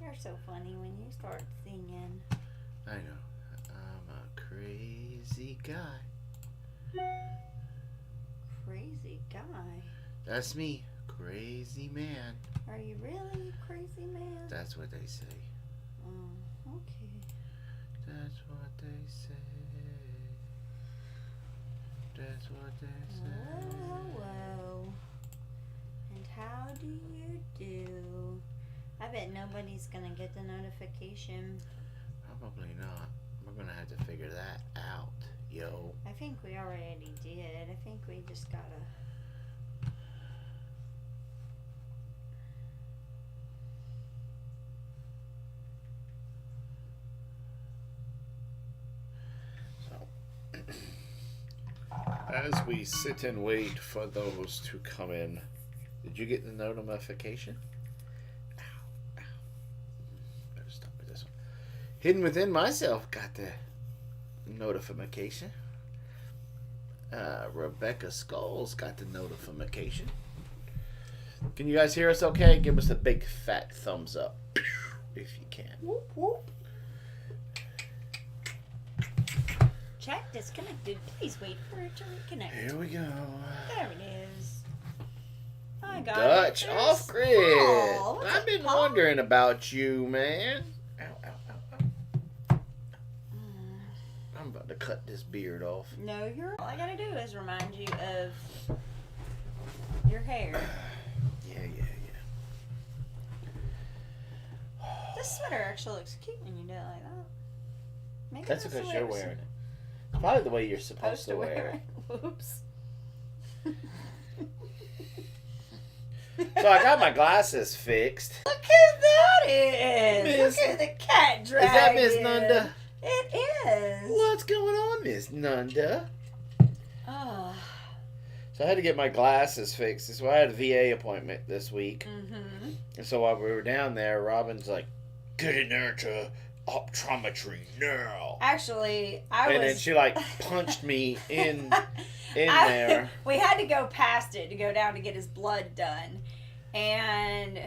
You're so funny when you start singing. I know. I'm a crazy guy. Crazy guy? That's me. Crazy man. Are you really a crazy man? That's what they say. Oh, okay. That's what they say. That's what they say. Hello. And how do you do? I bet nobody's gonna get the notification. Probably not. We're gonna have to figure that out, yo. I think we already did. I think we just gotta. As we sit and wait for those to come in, did you get the notification? Ow, ow. Better stop with this one. Hidden within myself got the notification. Rebecca Skulls got the notification. Can you guys hear us okay? Give us a big fat thumbs up if you can. Whoop, whoop. Chat disconnected. Please wait for it to reconnect. Here we go. There it is. I got Dutch it. off grid. Oh, I've been wondering about you, man. Ow, ow, ow, ow. I'm about to cut this beard off. No, all I gotta do is remind you of your hair. Yeah. This sweater actually looks cute when you do it like that. Maybe That's because the you're way wearing it. It's probably the way you're supposed to wear it. Whoops. it. So I got my glasses fixed. Look who that is! Miss- Look at the cat dragon. Is that Miss Nunda? It is. What's going on, Miss Nunda? Oh. So I had to get my glasses fixed. So I had a VA appointment this week. Mm-hmm. And so while we were down there, Robin's like, get in there to optometry now. Actually, And then she like punched me in there. We had to go past it to go down to get his blood done. And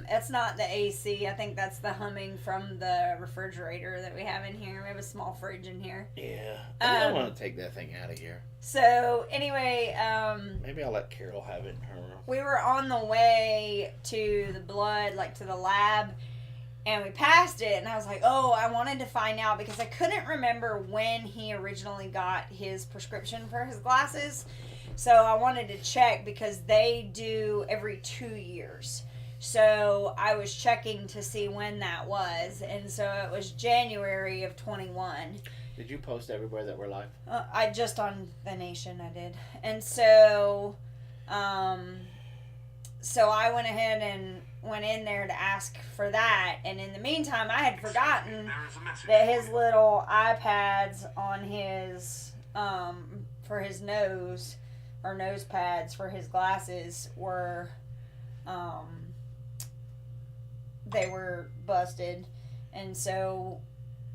it's not the AC. I think that's the humming from the refrigerator that we have in here. We have a small fridge in here. Yeah. I don't want to take that thing out of here. So, anyway, maybe I'll let Carol have it in her room. we were on the way to the blood, like to the lab, and we passed it, and I was like, oh, I wanted to find out because I couldn't remember when he originally got his prescription for his glasses. So I wanted to check because they do every 2 years. So I was checking to see when that was, and so it was January of 21. Did you post everywhere that we're live? I just on The Nation I did. And so so I went ahead and went in there to ask for that, and in the meantime I had forgotten that his little iPads on his for his nose, or nose pads for his glasses, were they were busted. And so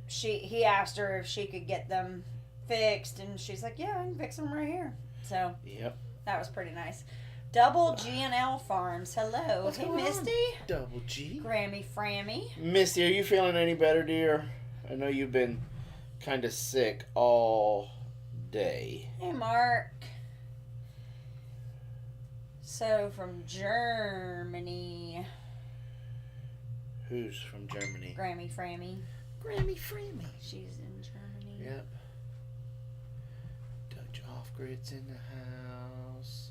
he asked her if she could get them fixed, and she's like, yeah, I can fix them right here. So yep, that was pretty nice. Double G&L Farms. Hello. What's hey, going Misty. on? Double G. Grammy Frammy. Misty, are you feeling any better, dear? I know you've been kind of sick all day. Hey, Mark. So, from Germany. Who's from Germany? Grammy Frammy. Grammy Frammy. She's in Germany. Yep. Dutch Off-Grid's in the house.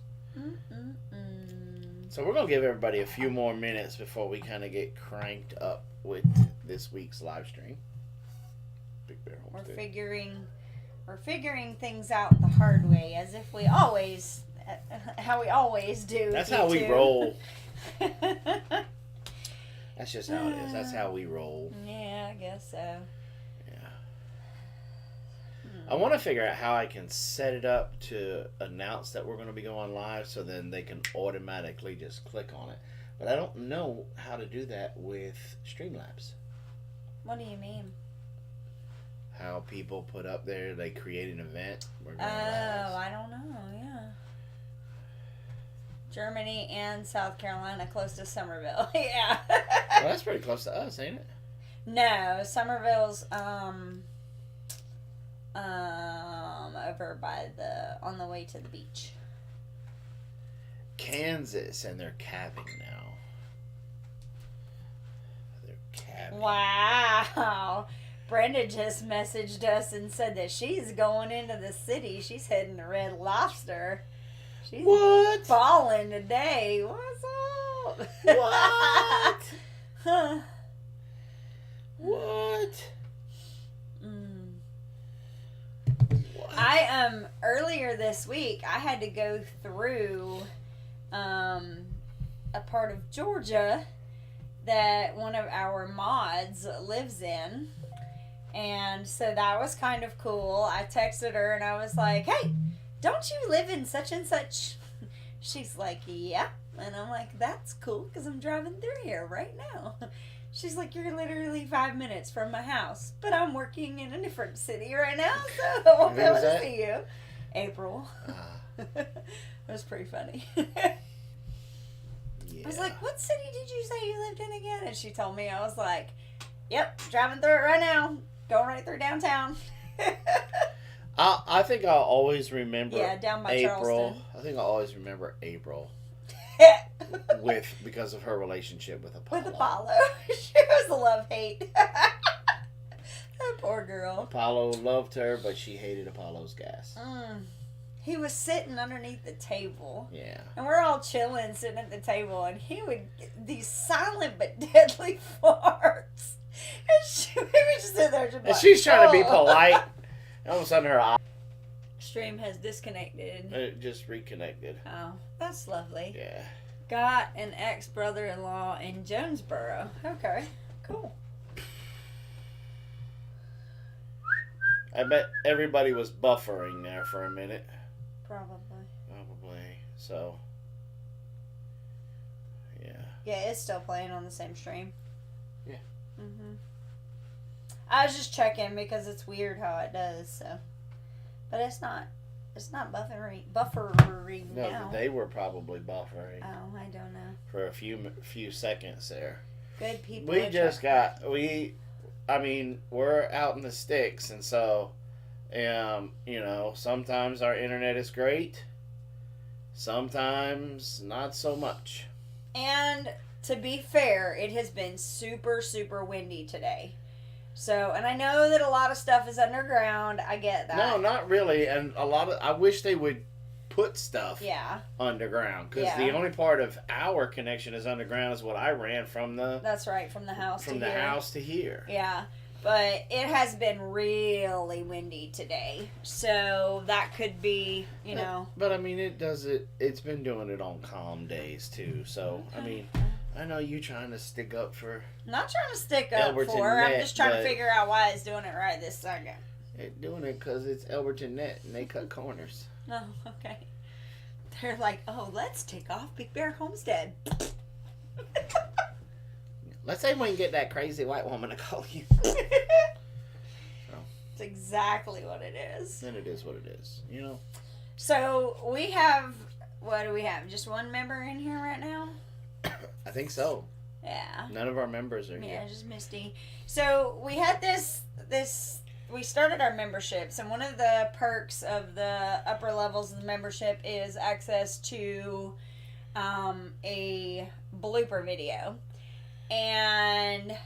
So we're going to give everybody a few more minutes before we kind of get cranked up with this week's live stream. Big Bear Homestead. We're figuring things out the hard way, as if we always, how we always do. That's how we roll. That's just how it is. That's how we roll. Yeah, I guess so. Yeah. I want to figure out how I can set it up to announce that we're going to be going live, so then they can automatically just click on it. But I don't know how to do that with Streamlabs. What do you mean? How people put up there, they create an event. We're going Oh, live. I don't know. Yeah. Germany and South Carolina, close to Somerville. Yeah. Well, that's pretty close to us, ain't it? No, Somerville's over by on the way to the beach. Kansas, and they're calving now. They're calving. Wow. Brenda just messaged us and said that she's going into the city. She's heading to Red Lobster. She's What? balling today. What's up? What? Huh. What? I earlier this week I had to go through a part of Georgia that one of our mods lives in, and so that was kind of cool. I texted her and I was like, "Hey, don't you live in such and such?" She's like, "Yeah," and I'm like, "That's cool because I'm driving through here right now." She's like, "You're literally 5 minutes from my house, but I'm working in a different city right now, so I won't be able to see you." April. It was pretty funny. Yeah. I was like, "What city did you say you lived in again?" And she told me. I was like, "Yep, driving through it right now. Going right through downtown." I think I'll always remember down by April. Charleston. I think I'll always remember April because of her relationship with Apollo. With Apollo. She was a love-hate. That poor girl. Apollo loved her, but she hated Apollo's gas. He was sitting underneath the table. Yeah. And we're all chilling, sitting at the table, and he would get these silent but deadly farts. And we would just sit there just And she's trying to be polite. And all of a sudden her stream has disconnected. It just reconnected. Oh, that's lovely. Yeah. Got an ex-brother-in-law in Jonesboro. Okay, cool. I bet everybody was buffering there for a minute. Probably. So, yeah. Yeah, it's still playing on the same stream. Yeah. I was just checking because it's weird how it does, so. But it's not buffering No, now. they were probably buffering. Oh, I don't know. For a few seconds there. Good people. We're out in the sticks, and so, sometimes our internet is great, sometimes not so much. And to be fair, it has been super, super windy today. So, and I know that a lot of stuff is underground. I get that. No, not really. And I wish they would put stuff underground. Because the only part of our connection is underground is what I ran from the... That's right, from the house to here. From the house to here. Yeah. But it has been really windy today. So that could be, But it's been doing it on calm days too. So, Okay. I know you trying to stick up for... I'm not trying to stick up Elberton for her. I'm Net, just trying to figure out why it's doing it right this second. It's doing it because it's Elberton Net and they cut corners. Oh, okay. They're like, "Oh, let's take off Big Bear Homestead." Let's say we can get that crazy white woman to call you. It's exactly what it is. Then it is what it is, So we have, what do we have? Just one member in here right now? I think so. Yeah. None of our members are here. Yeah, just Misty. So we had we started our memberships, and one of the perks of the upper levels of the membership is access to a blooper video. And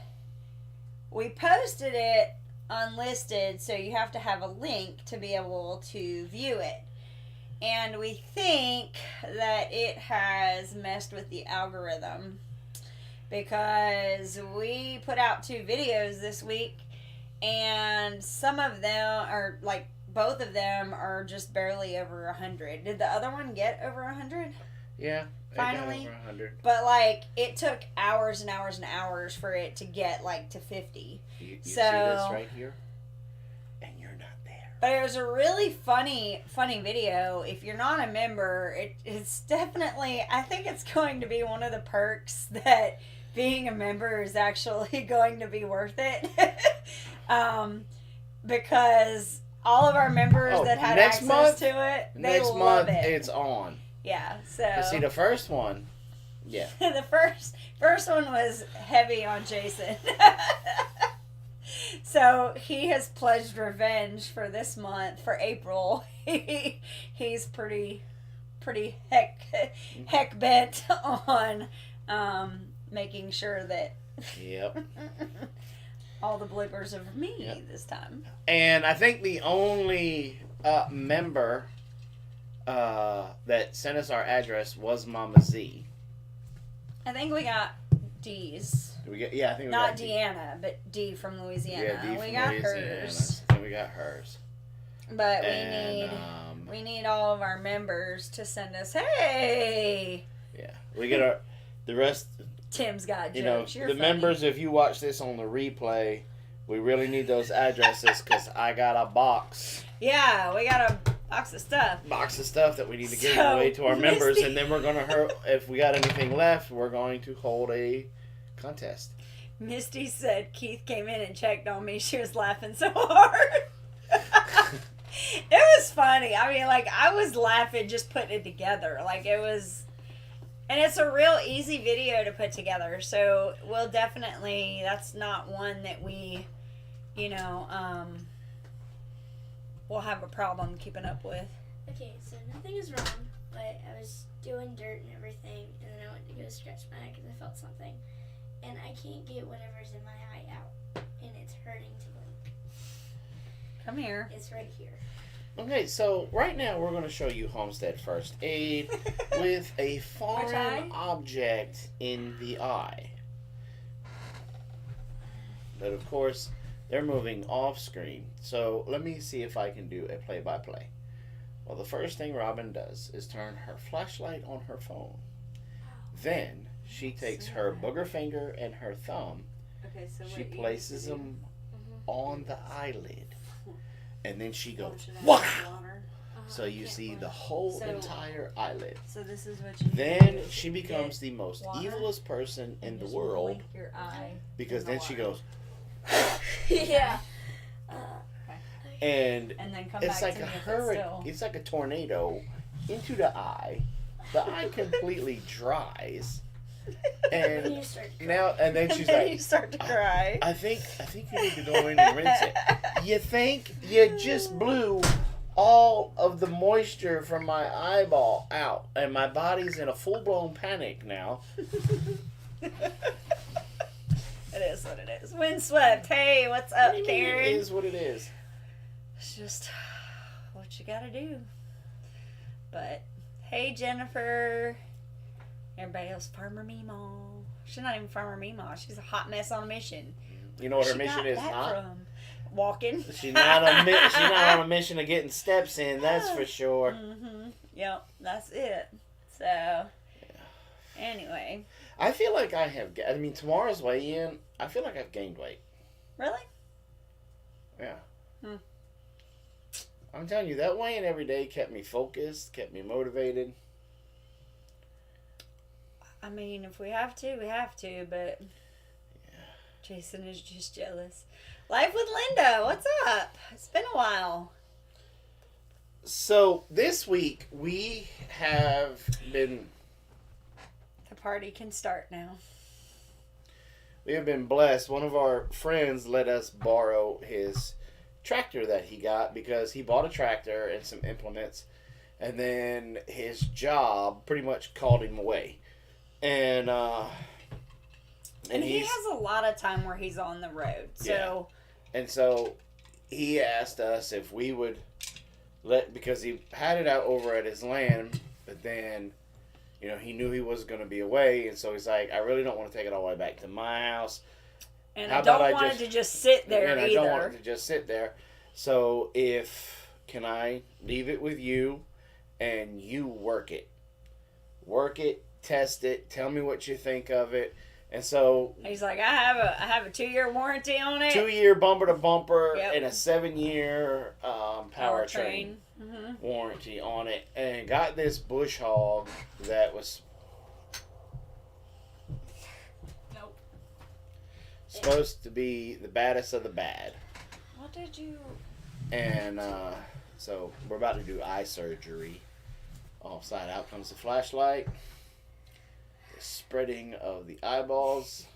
we posted it unlisted, so you have to have a link to be able to view it. And we think that it has messed with the algorithm because we put out 2 videos this week, and some of them are, both of them are just barely over 100. Did the other one get over 100? Yeah. Finally. Over 100. But, it took hours and hours and hours for it to get, to 50. You see this right here? And you're not there. But it was a really funny video. If you're not a member, it's definitely, I think it's going to be one of the perks that being a member is actually going to be worth it. Because all of our members that had access to it, they love it. It's on. Yeah, so. But see, the first one, yeah. The first one was heavy on Jason. So he has pledged revenge for this month, for April. He's pretty heck bent on making sure that Yep. all the bloopers are me this time. And I think the only member that sent us our address was Mama Z. I think we got D's. Did we get? Yeah, I think we Not got Deanna, but D from Louisiana. Yeah, D we from got Louisiana. hers. I think we got hers. But And, we need all of our members to send us, hey. Yeah, we get the rest. Tim's got You know, jokes. You're the funny. members. If you watch this on the replay, we really need those addresses because I got a box. Yeah, we got a box of stuff. Box of stuff that we need to give So, away to our members, Misty- and then we're gonna if we got anything left, we're going to hold a contest. Misty said Keith came in and checked on me. She was laughing so hard. It was funny. I mean, like, I was laughing just putting it together. Like, it was... And it's a real easy video to put together. So, we'll definitely... That's not one that we, you know, we'll have a problem keeping up with. Okay, so nothing is wrong, but I was doing dirt and everything, and then I went to go scratch my eye because I felt something. And I can't get whatever's in my eye out, and it's hurting to blink. Come here. It's right here. Okay, so right now we're going to show you Homestead First Aid with a eye? foreign object in the eye. But of course, they're moving off screen. So let me see if I can do a play-by-play. Well, the first thing Robin does is turn her flashlight on her phone. Then she takes her booger finger and her thumb. Okay, so She what you places need to do- them on the eyelid. And then she Oh, goes, should I have "Wah!" water? So you Can't see blink. the whole So- entire eyelid. So this is what you need to Then do. she becomes the most water evilest person in And the just world wink your eye because in the then she water. goes, Yeah. and And then come it's back like to a me if it's hurricane. still. It's like a tornado into the eye. The eye completely dries, And and you start to now and then she's And then you like, start to cry. I think you need to go in and rinse it. You think you just blew all of the moisture from my eyeball out, and my body's in a full-blown panic now. It is what it is. Windswept. Hey, what's up, What do you mean Karen? It is what it is. It's just what you gotta do. But hey, Jennifer. Everybody else, Farmer Meemaw. She's not even Farmer Meemaw. She's a hot mess on a mission. You know what her She mission got is, that huh? from walking. She's not on a mission of getting steps in. That's for sure. Mm-hmm. Yep, that's it. So, anyway, I feel like I have. I mean, tomorrow's weigh-in. I feel like I've gained weight. really, Yeah. Hmm. I'm telling you, that weigh-in every day kept me focused, kept me motivated. I mean, if we have to, we have to. But Jason is just jealous. Life with Linda. What's up? It's been a while. So this week we have been The party can start now. blessed. One of our friends let us borrow his tractor that he got because he bought a tractor and some implements, and then his job pretty much called him away. And he has a lot of time where he's on the road. So And so he asked us if we would because he had it out over at his land, but then, you know, he knew he was going to be away, and so he's like, I really don't want to take it all the way back to my house. and How I don't about I want just- it to just sit there and either. I don't want it to just sit there. So can I leave it with you, and you work it, test it, tell me what you think of it. And so He's like, I have a 2-year warranty on it. 2-year bumper to bumper Yep. and a 7-year powertrain Mm-hmm. warranty on it, and got this bush hog that was Nope. supposed to be the baddest of the bad. What did you? And so we're about to do eye surgery Offside out comes the flashlight. The spreading of the eyeballs.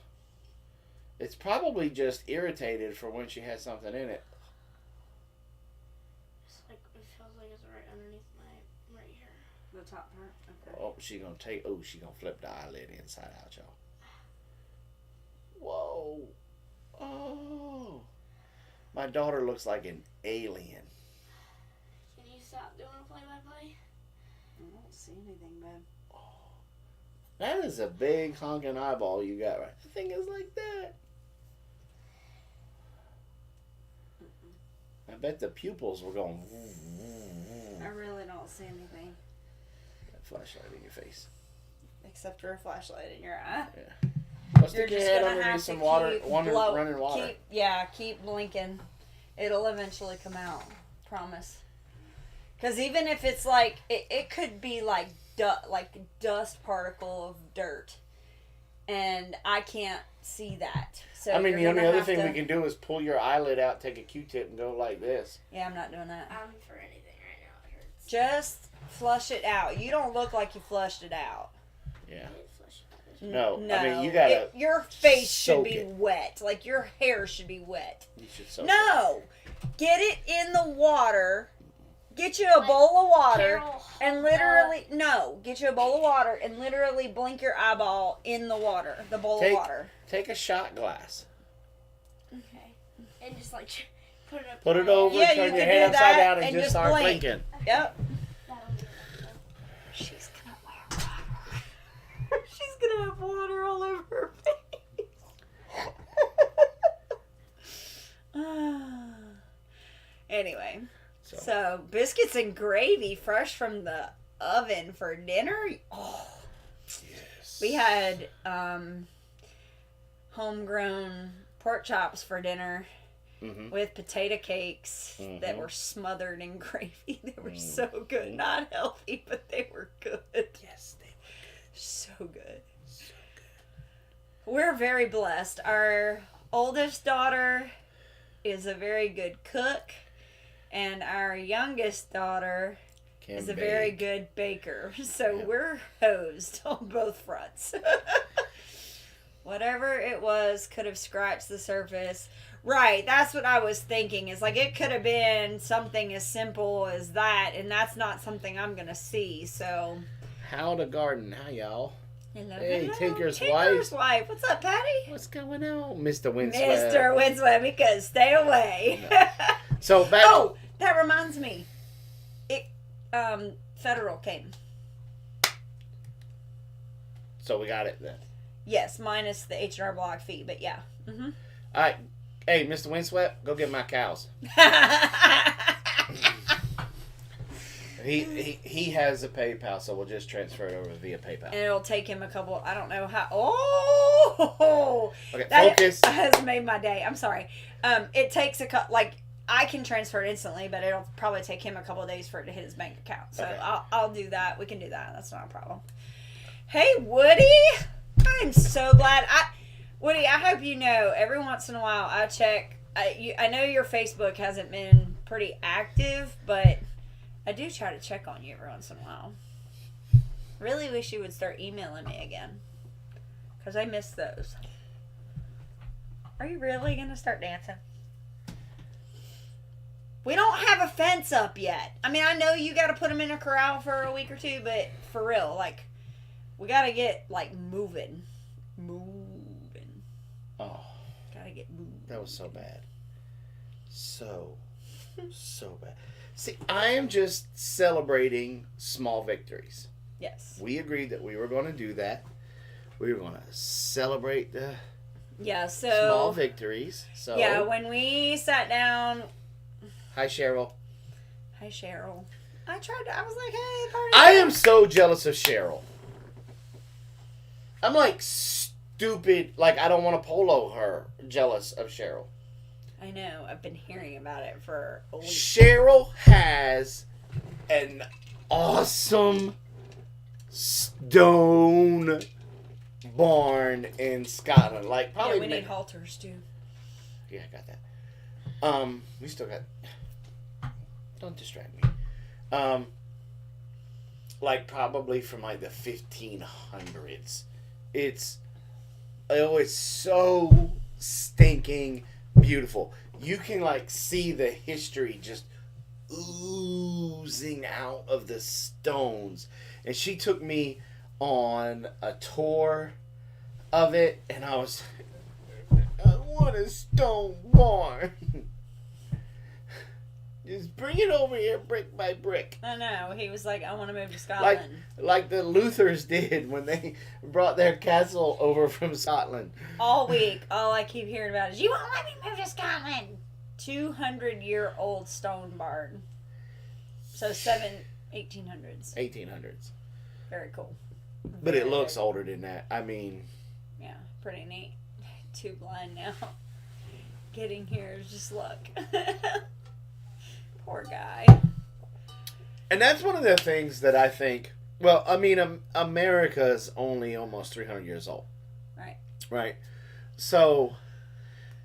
It's probably just irritated for when she has something in it. It's like, it feels like it's right underneath my right here. The top part. Okay. Oh, she gonna flip the eyelid inside out, y'all. Whoa. Oh. My daughter looks like an alien. Can you stop doing a play-by-play? I don't see anything, babe. Oh. That is a big honking eyeball you got right. The thing is like that. I bet the pupils were going. I really don't see anything. That flashlight in your face. Except for a flashlight in your eye. Yeah. Well, stick your head underneath some water, running water. Keep blinking. It'll eventually come out. Promise. Because even if it's like, it could be like dust particle of dirt. And I can't see that. So I mean, the only other thing we can do is pull your eyelid out, take a Q-tip, and go like this. Yeah, I'm not doing that. For anything right now, it hurts. Just flush it out. You don't look like you flushed it out. Yeah. I did flush it out. No, I mean, you gotta. Your face should be soak it. wet. Like your hair should be wet. You should soak it. No! Get it in the water. Get you a bowl of water. Carol, And literally, get you a bowl of water and literally blink your eyeball in the water. The bowl of water. Take a shot glass. Okay. And just like put it up. Put it over, Yeah, turn you your can head do upside that down, and and just just start blink. blinking. Yep. That'll do it. She's gonna wear water. She's gonna have water all over her face. Anyway, so biscuits and gravy fresh from the oven for dinner. Oh, Yes. we had homegrown pork chops for dinner with potato cakes that were smothered in gravy. They were so good. Not healthy, but they were good. Yes, they were So good. so good. We're very blessed. Our oldest daughter is a very good cook, and our youngest daughter is a very good baker. So we're hosed on both fronts. Whatever it was could have scratched the surface. Right, that's what I was thinking. Is like it could have been something as simple as that, and that's not something I'm gonna see. So, How to garden? How y'all? hello, Hey, hello. Tinker's wife. What's up, Patty? What's going on, Mr. Windswept? Mr. Windswept, we could stay away. So back. Oh, that reminds me. It federal came. So we got it then. Yes, minus the H&R Block fee, but yeah. All right. Hey, Mr. Windswept, go get my cows. He has a PayPal, so we'll just transfer it over via PayPal. And it'll take him a couple. I don't know how. Oh, Okay, that focus. has made my day. I'm sorry. It takes a couple. Like I can transfer it instantly, but it'll probably take him a couple of days for it to hit his bank account. So Okay. I'll do that. We can do that. That's not a problem. Hey, Woody. I'm so glad. Woody, I hope you know, every once in a while I check. I know your Facebook hasn't been pretty active, but I do try to check on you every once in a while. Really wish you would start emailing me again, because I miss those. Are you really going to start dancing? We don't have a fence up yet. I mean, I know you got to put them in a corral for a week or two, but for real, like, we got to get, like, moving. Oh, Gotta get moving. that was so bad. So bad. See, I am just celebrating small victories. Yes. We agreed that we were going to do that. We were going to celebrate the Yeah, so. small victories. So Yeah, when we sat down. Hi, Cheryl. Hi, Cheryl. I was like, hey, party. I am so jealous of Cheryl. I'm like stupid. Like, I don't want to polo her. Jealous of Cheryl. I know. I've been hearing about it for a week. Cheryl has an awesome stone barn in Scotland. Like, probably. Yeah, we need halters too. Yeah, I got that. We still got. Don't distract me. like probably from like the 1500s. It's so stinking beautiful. You can like see the history just oozing out of the stones. And she took me on a tour of it, and I want a stone barn. Just bring it over here brick by brick. I know. He was like, I want to move to Scotland. Like the Luthers did when they brought their castle over from Scotland. All week, all I keep hearing about is, you won't let me move to Scotland. 200-year-old stone barn. So 1800s. 1800s. Very cool. But it looks older than that. I mean... Yeah, pretty neat. Too blind now. Getting here is just luck. Poor guy. And that's one of the things that I think... Well, I mean, America's only almost 300 years old. Right. Right? So,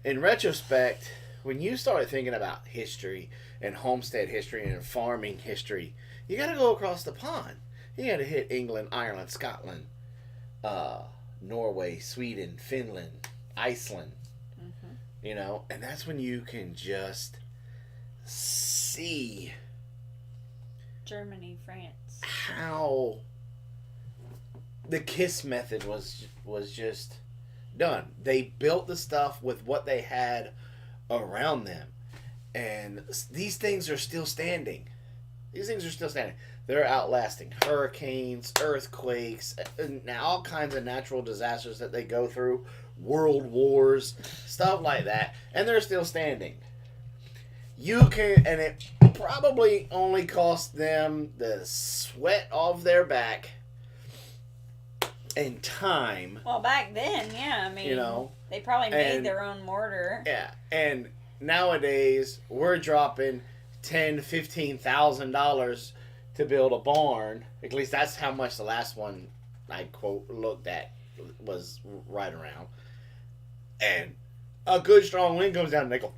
in retrospect, when you start thinking about history and homestead history and farming history, you got to go across the pond. You got to hit England, Ireland, Scotland, Norway, Sweden, Finland, Iceland. Mm-hmm. You know, and that's when you can just see Germany, France, how the KISS method was just done. They built the stuff with what they had around them, and these things are still standing. They're outlasting hurricanes, earthquakes, and all kinds of natural disasters that they go through, world wars, stuff like that, and they're still standing. And it probably only cost them the sweat off their back and time. Well, back then, yeah, I mean, you know, they probably made their own mortar. Yeah, and nowadays we're dropping $10,000-$15,000 to build a barn. At least that's how much the last one I quote looked at was right around. And a good strong wind comes down and they go.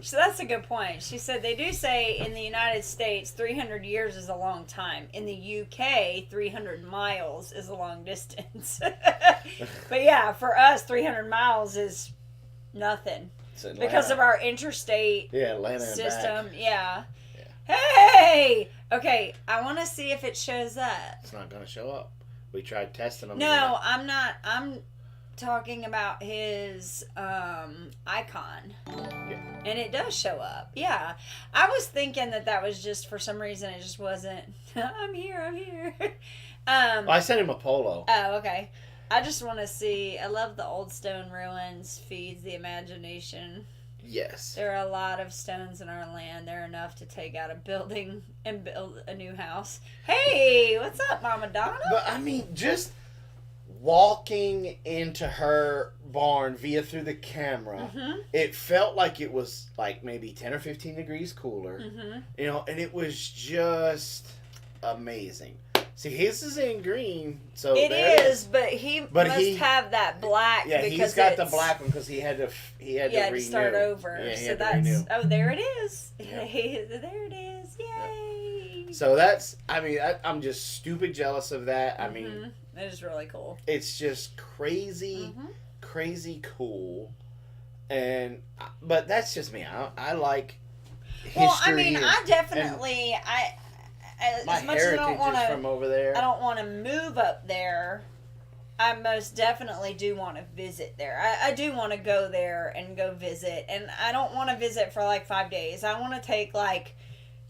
So that's a good point. She said they do say in the United States 300 years is a long time. In the UK, 300 miles is a long distance. But yeah, for us, 300 miles is nothing. Because of our interstate system. Yeah. Hey! Okay, I want to see if it shows up. It's not going to show up. We tried testing them. No, I'm not. I'm talking about his icon. Yeah. And it does show up. Yeah. I was thinking that was just, for some reason, it just wasn't. I'm here. Well, I sent him a polo. Oh, okay. I just want to see. I love the old stone ruins. Feeds the imagination. Yes. There are a lot of stones in our land. They're enough to take out a building and build a new house. Hey, what's up, Mama Donna? But, I mean, just walking into her barn through the camera, it felt like it was like maybe 10 or 15 degrees cooler. Mm-hmm. You know, and it was just amazing. See, his is in green, so it is. But he must have that black. Yeah, because he's got the black one because he had to renew. Start over. Yeah, so that's there it is. Yeah. There it is. Yay! Yeah. So that's. I mean, I'm just stupid jealous of that. I mean, it is really cool. It's just crazy cool, but that's just me. I like history. Well, I mean, I definitely as much as I don't want to from over there. I don't want to move up there. I most definitely do want to visit there. I do want to go there and go visit, and I don't want to visit for like 5 days. I want to take like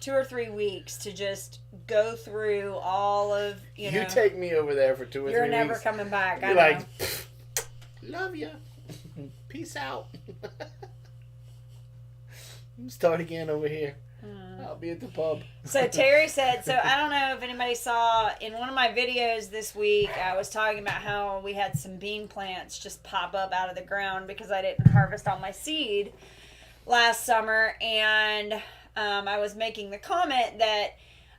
2 or 3 weeks to just go through all of you know. You take me over there for 2 or 3 weeks. You're never coming back. I know. Like, love you. Peace out. Start again over here. I'll be at the pub. So Terry said, so I don't know if anybody saw in one of my videos this week, I was talking about how we had some bean plants just pop up out of the ground because I didn't harvest all my seed last summer. And I was making the comment that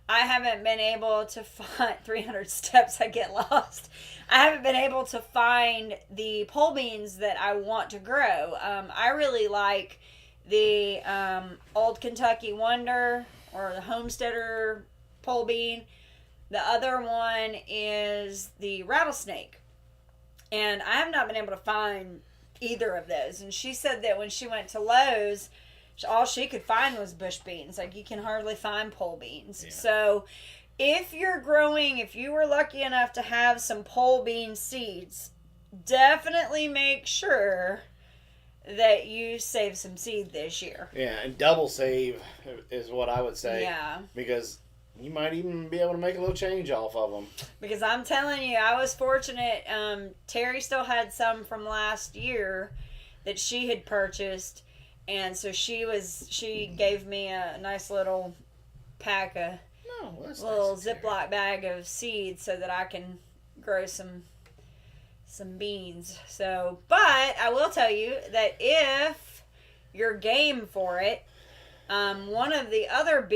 I haven't been able to find 300 steps. I get lost. I haven't been able to find the pole beans that I want to grow. I really like the Old Kentucky Wonder or the Homesteader pole bean. The other one is the rattlesnake. And I have not been able to find either of those. And she said that when she went to Lowe's, all she could find was bush beans. Like, you can hardly find pole beans. Yeah. So if you're growing, if you were lucky enough to have some pole bean seeds, definitely make sure that you save some seed this year. Yeah, and double save is what I would say. Yeah. Because you might even be able to make a little change off of them. Because I'm telling you, I was fortunate. Terry still had some from last year that she had purchased. And so she gave me a nice little pack of little nice Ziploc bag of seeds so that I can grow some beans. So, but I will tell you that if you're game for it, one of the other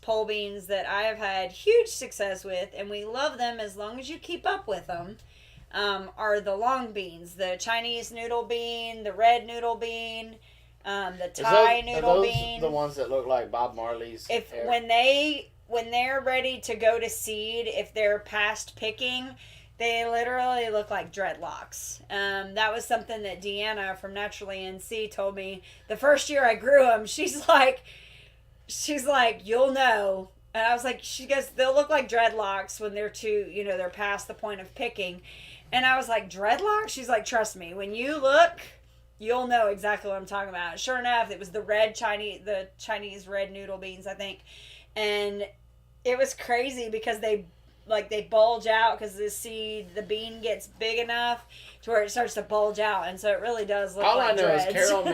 pole beans that I have had huge success with, and we love them as long as you keep up with them, are the long beans, the Chinese noodle bean, the red noodle bean, the Thai noodle bean. The ones that look like Bob Marley's hair? When they're ready to go to seed, if they're past picking, they literally look like dreadlocks. That was something that Deanna from Naturally NC told me the first year I grew them. She's like, you'll know. And I was like, she goes, they'll look like dreadlocks when they're they're past the point of picking. And I was like, dreadlocks? She's like, trust me, when you look, you'll know exactly what I'm talking about. Sure enough, it was the Chinese red noodle beans, I think. And it was crazy because they bulge out because the bean gets big enough to where it starts to bulge out, and so it really does look like dreads. All I know is Carol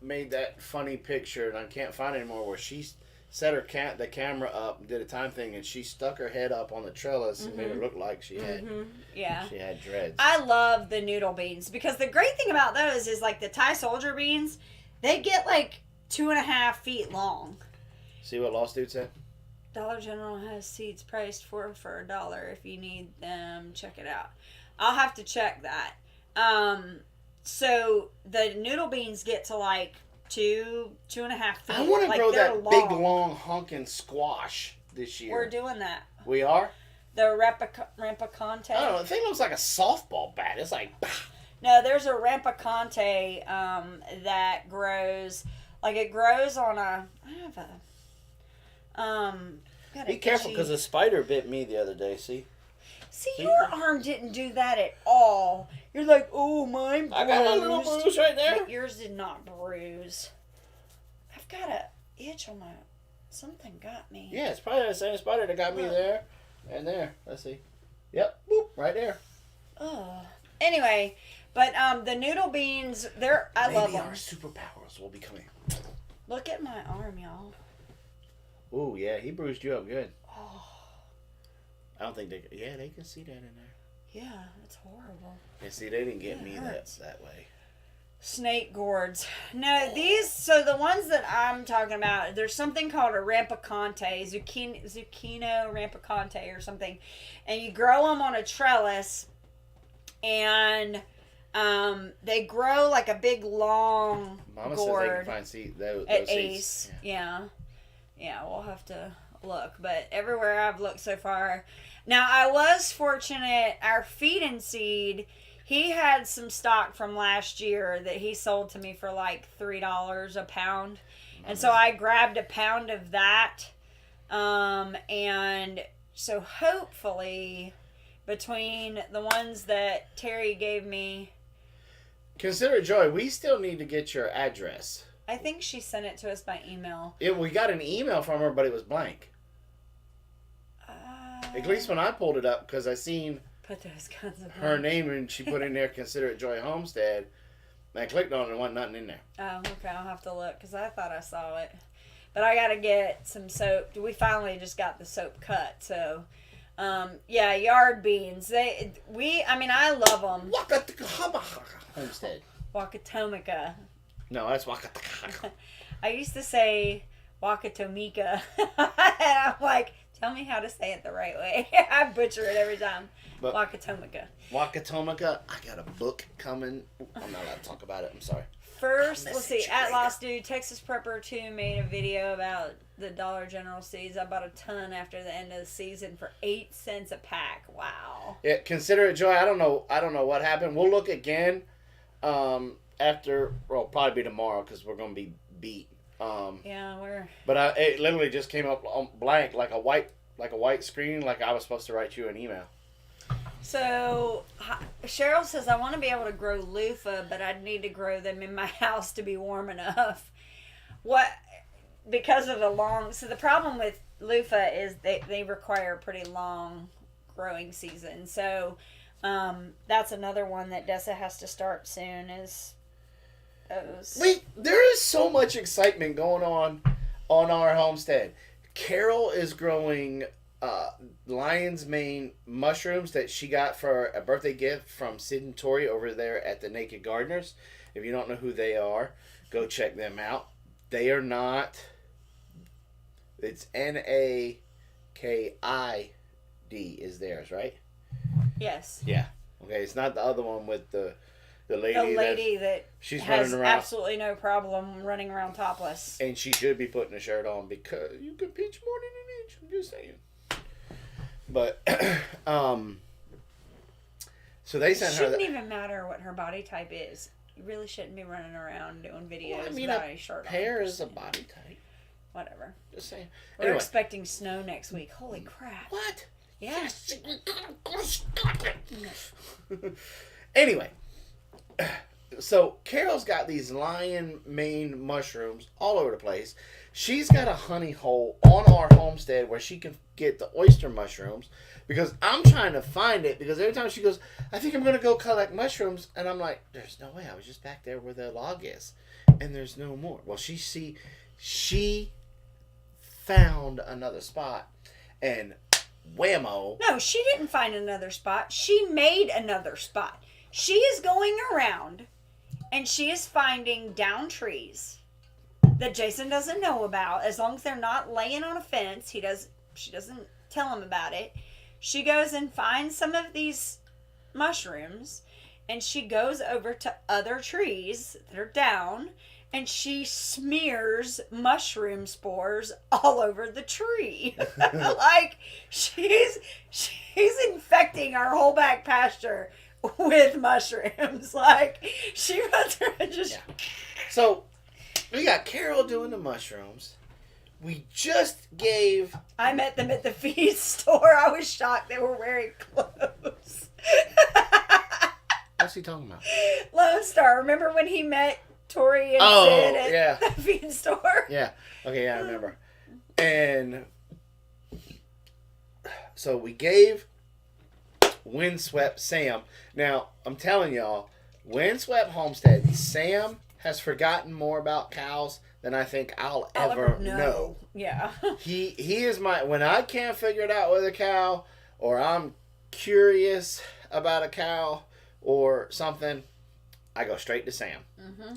made that funny picture, and I can't find it anymore, where she set the camera up, did a time thing, and she stuck her head up on the trellis and made it look like she had she had dreads. I love the noodle beans because the great thing about those is like the Thai soldier beans, they get like 2.5 feet long. See what Lost Dude said? Dollar General has seeds priced for $1. If you need them, check it out. I'll have to check that. So the noodle beans get to like 2.5 feet. I want to grow that long. big, long, honking squash this year. We're doing that. We are? The Rampicante. I don't know. The thing looks like a softball bat. It's like... No, there's a Rampicante that grows... Like, it grows on a... I have a... Be careful, because a spider bit me the other day, see? See, your arm didn't do that at all. You're like, oh, mine bruised. I got a little bruise right there. But yours did not bruise. I've got an itch on my... Something got me. Yeah, it's probably the same spider that got me there and there. Let's see. Yep, boop, right there. Oh. Anyway, but the noodle beans, I love them. Maybe our superpowers will be coming. Look at my arm, y'all. Ooh, yeah, he bruised you up good. Oh. I don't think they can see that in there. Yeah, it's horrible. Yeah, see, they didn't get me that way. Snake gourds. No, so the ones that I'm talking about, there's something called a Rampicante, Zucchino Rampicante or something. And you grow them on a trellis, and they grow like a big, long Mama gourd. says they can find those at seeds. Ace. Yeah, we'll have to look. But everywhere I've looked so far. Now, I was fortunate, our feed and seed, he had some stock from last year that he sold to me for like $3 a pound. And so I grabbed a pound of that. And so hopefully between the ones that Terry gave me. Consider it joy. We still need to get your address. I think she sent it to us by email. We got an email from her, but it was blank. At least when I pulled it up, because I seen put those kinds of her name, and she put in there, Consider It Joy Homestead. And I clicked on it and there wasn't nothing in there. Oh, okay. I'll have to look, because I thought I saw it. But I got to get some soap. We finally just got the soap cut, so... yeah, yard beans. I love them. Homestead. Wakatomica. No, that's Wakataka. I used to say Wakatomika. And I'm like, tell me how to say it the right way. I butcher it every time. Wakatomica. Wakatomica. I got a book coming. I'm not allowed to talk about it. I'm sorry. first, let's see, at Lost Dude, Texas Prepper 2 made a video about the Dollar General seeds. I bought a ton after the end of the season for 8 cents a pack. Wow. Yeah, consider it joy. I don't know what happened. We'll look again after, well, probably be tomorrow because we're going to be beat. Yeah, we're... But it literally just came up on blank, like a white screen, like I was supposed to write you an email. So, Cheryl says, I want to be able to grow loofah, but I'd need to grow them in my house to be warm enough. Because of the long... So, the problem with loofah is they require a pretty long growing season. So, that's another one that Dessa has to start soon is those. There is so much excitement going on our homestead. Carol is growing... lion's mane mushrooms that she got for a birthday gift from Sid and Tori over there at the Naked Gardeners. If you don't know who they are, go check them out. They are not... It's Nakid is theirs, right? Yes. Yeah. Okay, it's not the other one with the lady. The lady that she's has running around. absolutely no problem running around topless. And she should be putting a shirt on because you can pitch more than an inch. I'm just saying. But, so they sent her... It shouldn't even matter what her body type is. You really shouldn't be running around doing videos without any shirt on. Hair is a body type. Whatever. Just saying. We're expecting snow next week. Holy crap. What? Yeah. Anyway. So, Carol's got these lion mane mushrooms all over the place. She's got a honey hole on our homestead where she can get the oyster mushrooms because I'm trying to find it because every time she goes, I think I'm going to go collect mushrooms. And I'm like, there's no way. I was just back there where the log is. And there's no more. Well, she found another spot and whammo. No, she didn't find another spot. She made another spot. She is going around and she is finding down trees that Jason doesn't know about. As long as they're not laying on a fence, she doesn't tell him about it. She goes and finds some of these mushrooms and she goes over to other trees that are down and she smears mushroom spores all over the tree. Like she's infecting our whole back pasture with mushrooms. Like she runs through and just... Yeah. So we got Carol doing the mushrooms. We just gave... I met them at the feed store. I was shocked they were wearing clothes. What's he talking about? Lone Star. Remember when he met Tori and Sid at the feed store? Yeah. Okay, yeah, I remember. And so we gave Windswept Sam. Now, I'm telling y'all, Windswept Homestead, Sam has forgotten more about cows than I think I'll ever know. Yeah. He is my... When I can't figure it out with a cow, or I'm curious about a cow or something, I go straight to Sam. Mm-hmm.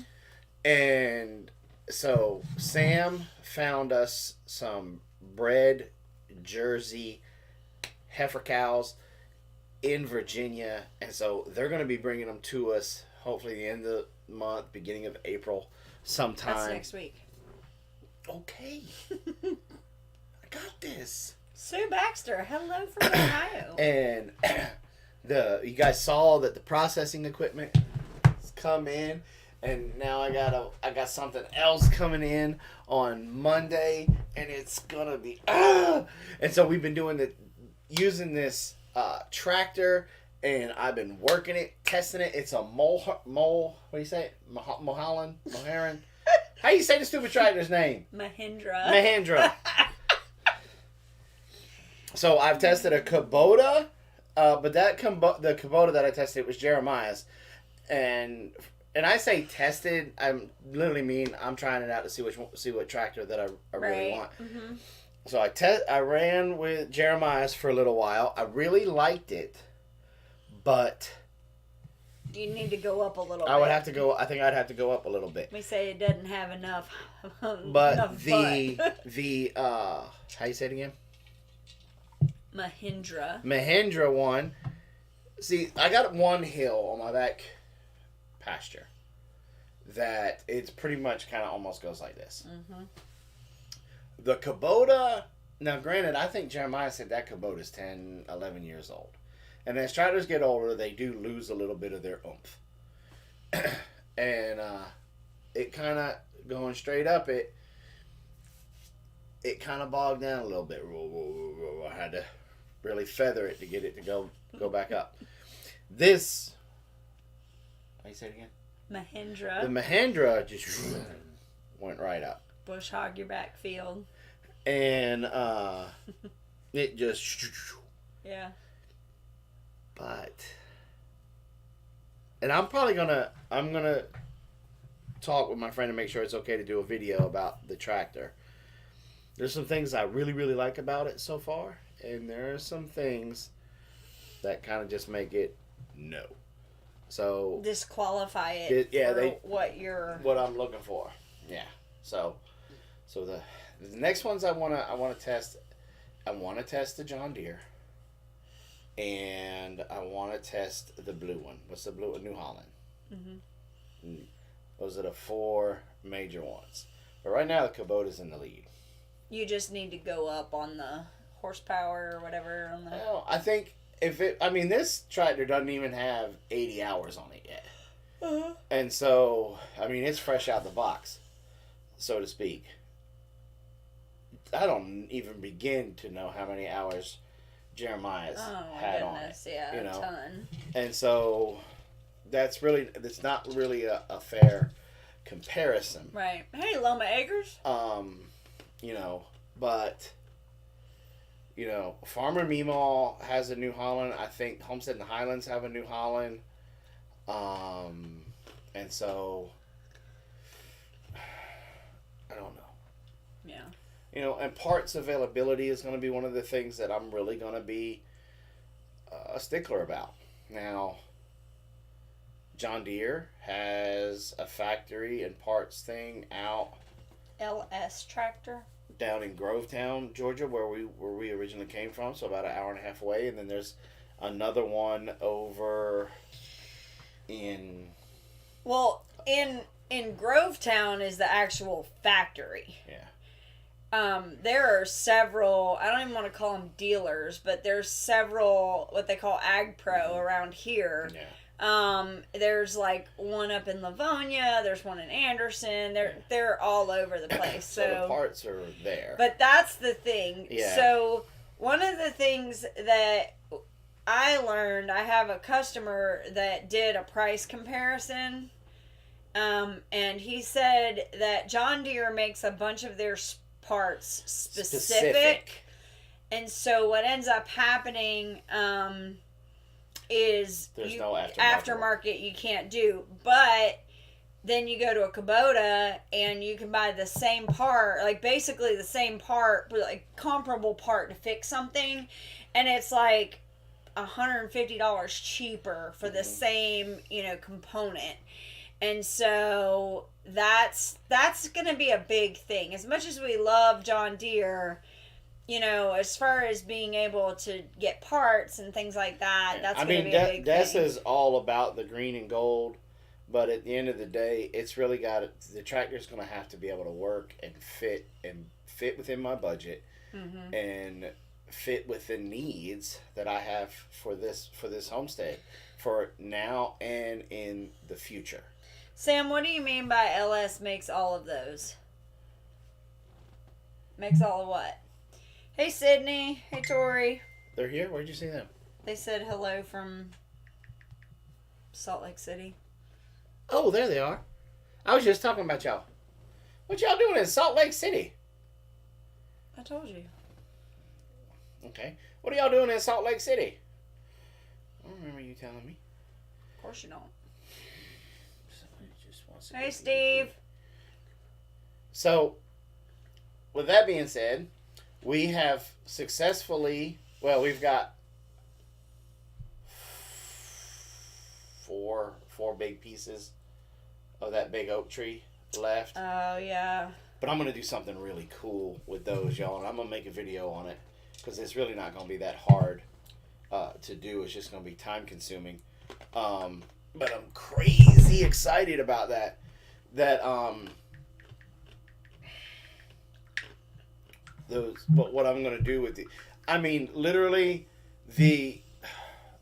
And so Sam found us some bred Jersey heifer cows in Virginia, and so they're going to be bringing them to us hopefully the end of the month, beginning of April sometime. That's next week. Okay. I got this. Sue Baxter, hello from Ohio. And you guys saw that the processing equipment has come in, and now I got something else coming in on Monday, and it's gonna be and so we've been using this tractor, and I've been working it, testing it. It's a what do you say? Mulholland? How do you say the stupid tractor's name? Mahindra. So I've tested a Kubota, but the Kubota that I tested was Jeremiah's, and I say tested. I'm literally mean I'm trying it out to see what tractor that I really want. Mm-hmm. So I ran with Jeremiah's for a little while. I really liked it, but you need to go up a little bit. I think I'd have to go up a little bit. We say it doesn't have enough. But enough the how you say it again? Mahindra one. See, I got one hill on my back pasture that it's pretty much kind of almost goes like this. Mm-hmm. The Kubota, now granted, I think Jeremiah said that Kubota's 10, 11 years old. And as tractors get older, they do lose a little bit of their oomph. And it kind of, going straight up, it kind of bogged down a little bit. I had to really feather it to get it to go back up. This, how you say it again? Mahindra. The Mahindra just went right up. Bush hog your backfield. And it just... Yeah. But... And I'm gonna talk with my friend to make sure it's okay to do a video about the tractor. There's some things I really, really like about it so far. And there are some things that kind of just make it no. So disqualify it what I'm looking for. Yeah. So the next ones I wanna test. I wanna test the John Deere. And I wanna test the blue one. What's the blue one? New Holland. Mm-hmm. Those are the 4 major ones. But right now the Kubota's in the lead. You just need to go up on the horsepower or whatever on the. Well, I think this tractor doesn't even have 80 hours on it yet. Uh-huh. And so, it's fresh out the box, so to speak. I don't even begin to know how many hours Jeremiah's had on it. Yeah, a ton. And so, that's not really a fair comparison. Right. Hey, Loma Acres. But... Farmer Meemaw has a New Holland. I think Homestead and the Highlands have a New Holland. And so, I don't know. Yeah. And parts availability is going to be one of the things that I'm really going to be a stickler about. Now, John Deere has a factory and parts thing out. LS tractor. Down in Grovetown, Georgia, where we originally came from, so about an hour and a half away. And then there's another one over in... Well, in Grovetown is the actual factory. Yeah. There are several, I don't even want to call them dealers, but there's several, what they call Ag Pro around here. Yeah. There's like one up in Livonia, there's one in Anderson, they're all over the place. So the parts are there. But that's the thing. Yeah. So one of the things that I learned, I have a customer that did a price comparison, and he said that John Deere makes a bunch of their parts specific. And so what ends up happening, is there's no aftermarket you can't do, but then you go to a Kubota and you can buy the same part, like basically the same part, like comparable part to fix something, and it's like $150 cheaper for the same component. And so that's gonna be a big thing. As much as we love John Deere, as far as being able to get parts and things like that, that's going to be a big thing. Is all about the green and gold, but at the end of the day, it's really the tractor's going to have to be able to work and fit within my budget, and fit within needs that I have for this homestead for now and in the future. Sam, what do you mean by LS makes all of those? Makes all of what? Hey, Sydney. Hey, Tori. They're here? Where'd you see them? They said hello from Salt Lake City. Oh, there they are. I was just talking about y'all. What y'all doing in Salt Lake City? I told you. Okay. What are y'all doing in Salt Lake City? I don't remember you telling me. Of course you don't. Hey, Steve. So, with that being said... We have successfully, we've got four big pieces of that big oak tree left. Oh, yeah. But I'm going to do something really cool with those, y'all, and I'm going to make a video on it because it's really not going to be that hard to do. It's just going to be time consuming. But I'm crazy excited about that. that what I'm gonna do with literally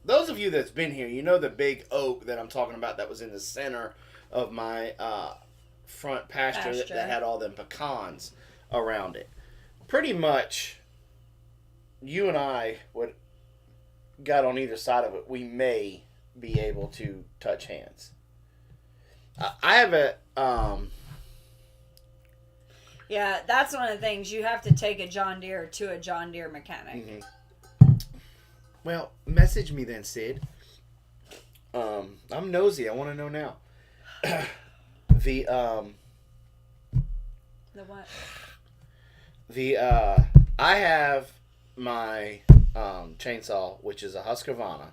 those of you that's been here, you know the big oak that I'm talking about that was in the center of my front pasture. That had all them pecans around it. Pretty much, you and I got on either side of it. We may be able to touch hands. I have a Yeah, that's one of the things. You have to take a John Deere to a John Deere mechanic. Mm-hmm. Well, message me then, Sid. I'm nosy. I want to know now. The what? I have my chainsaw, which is a Husqvarna,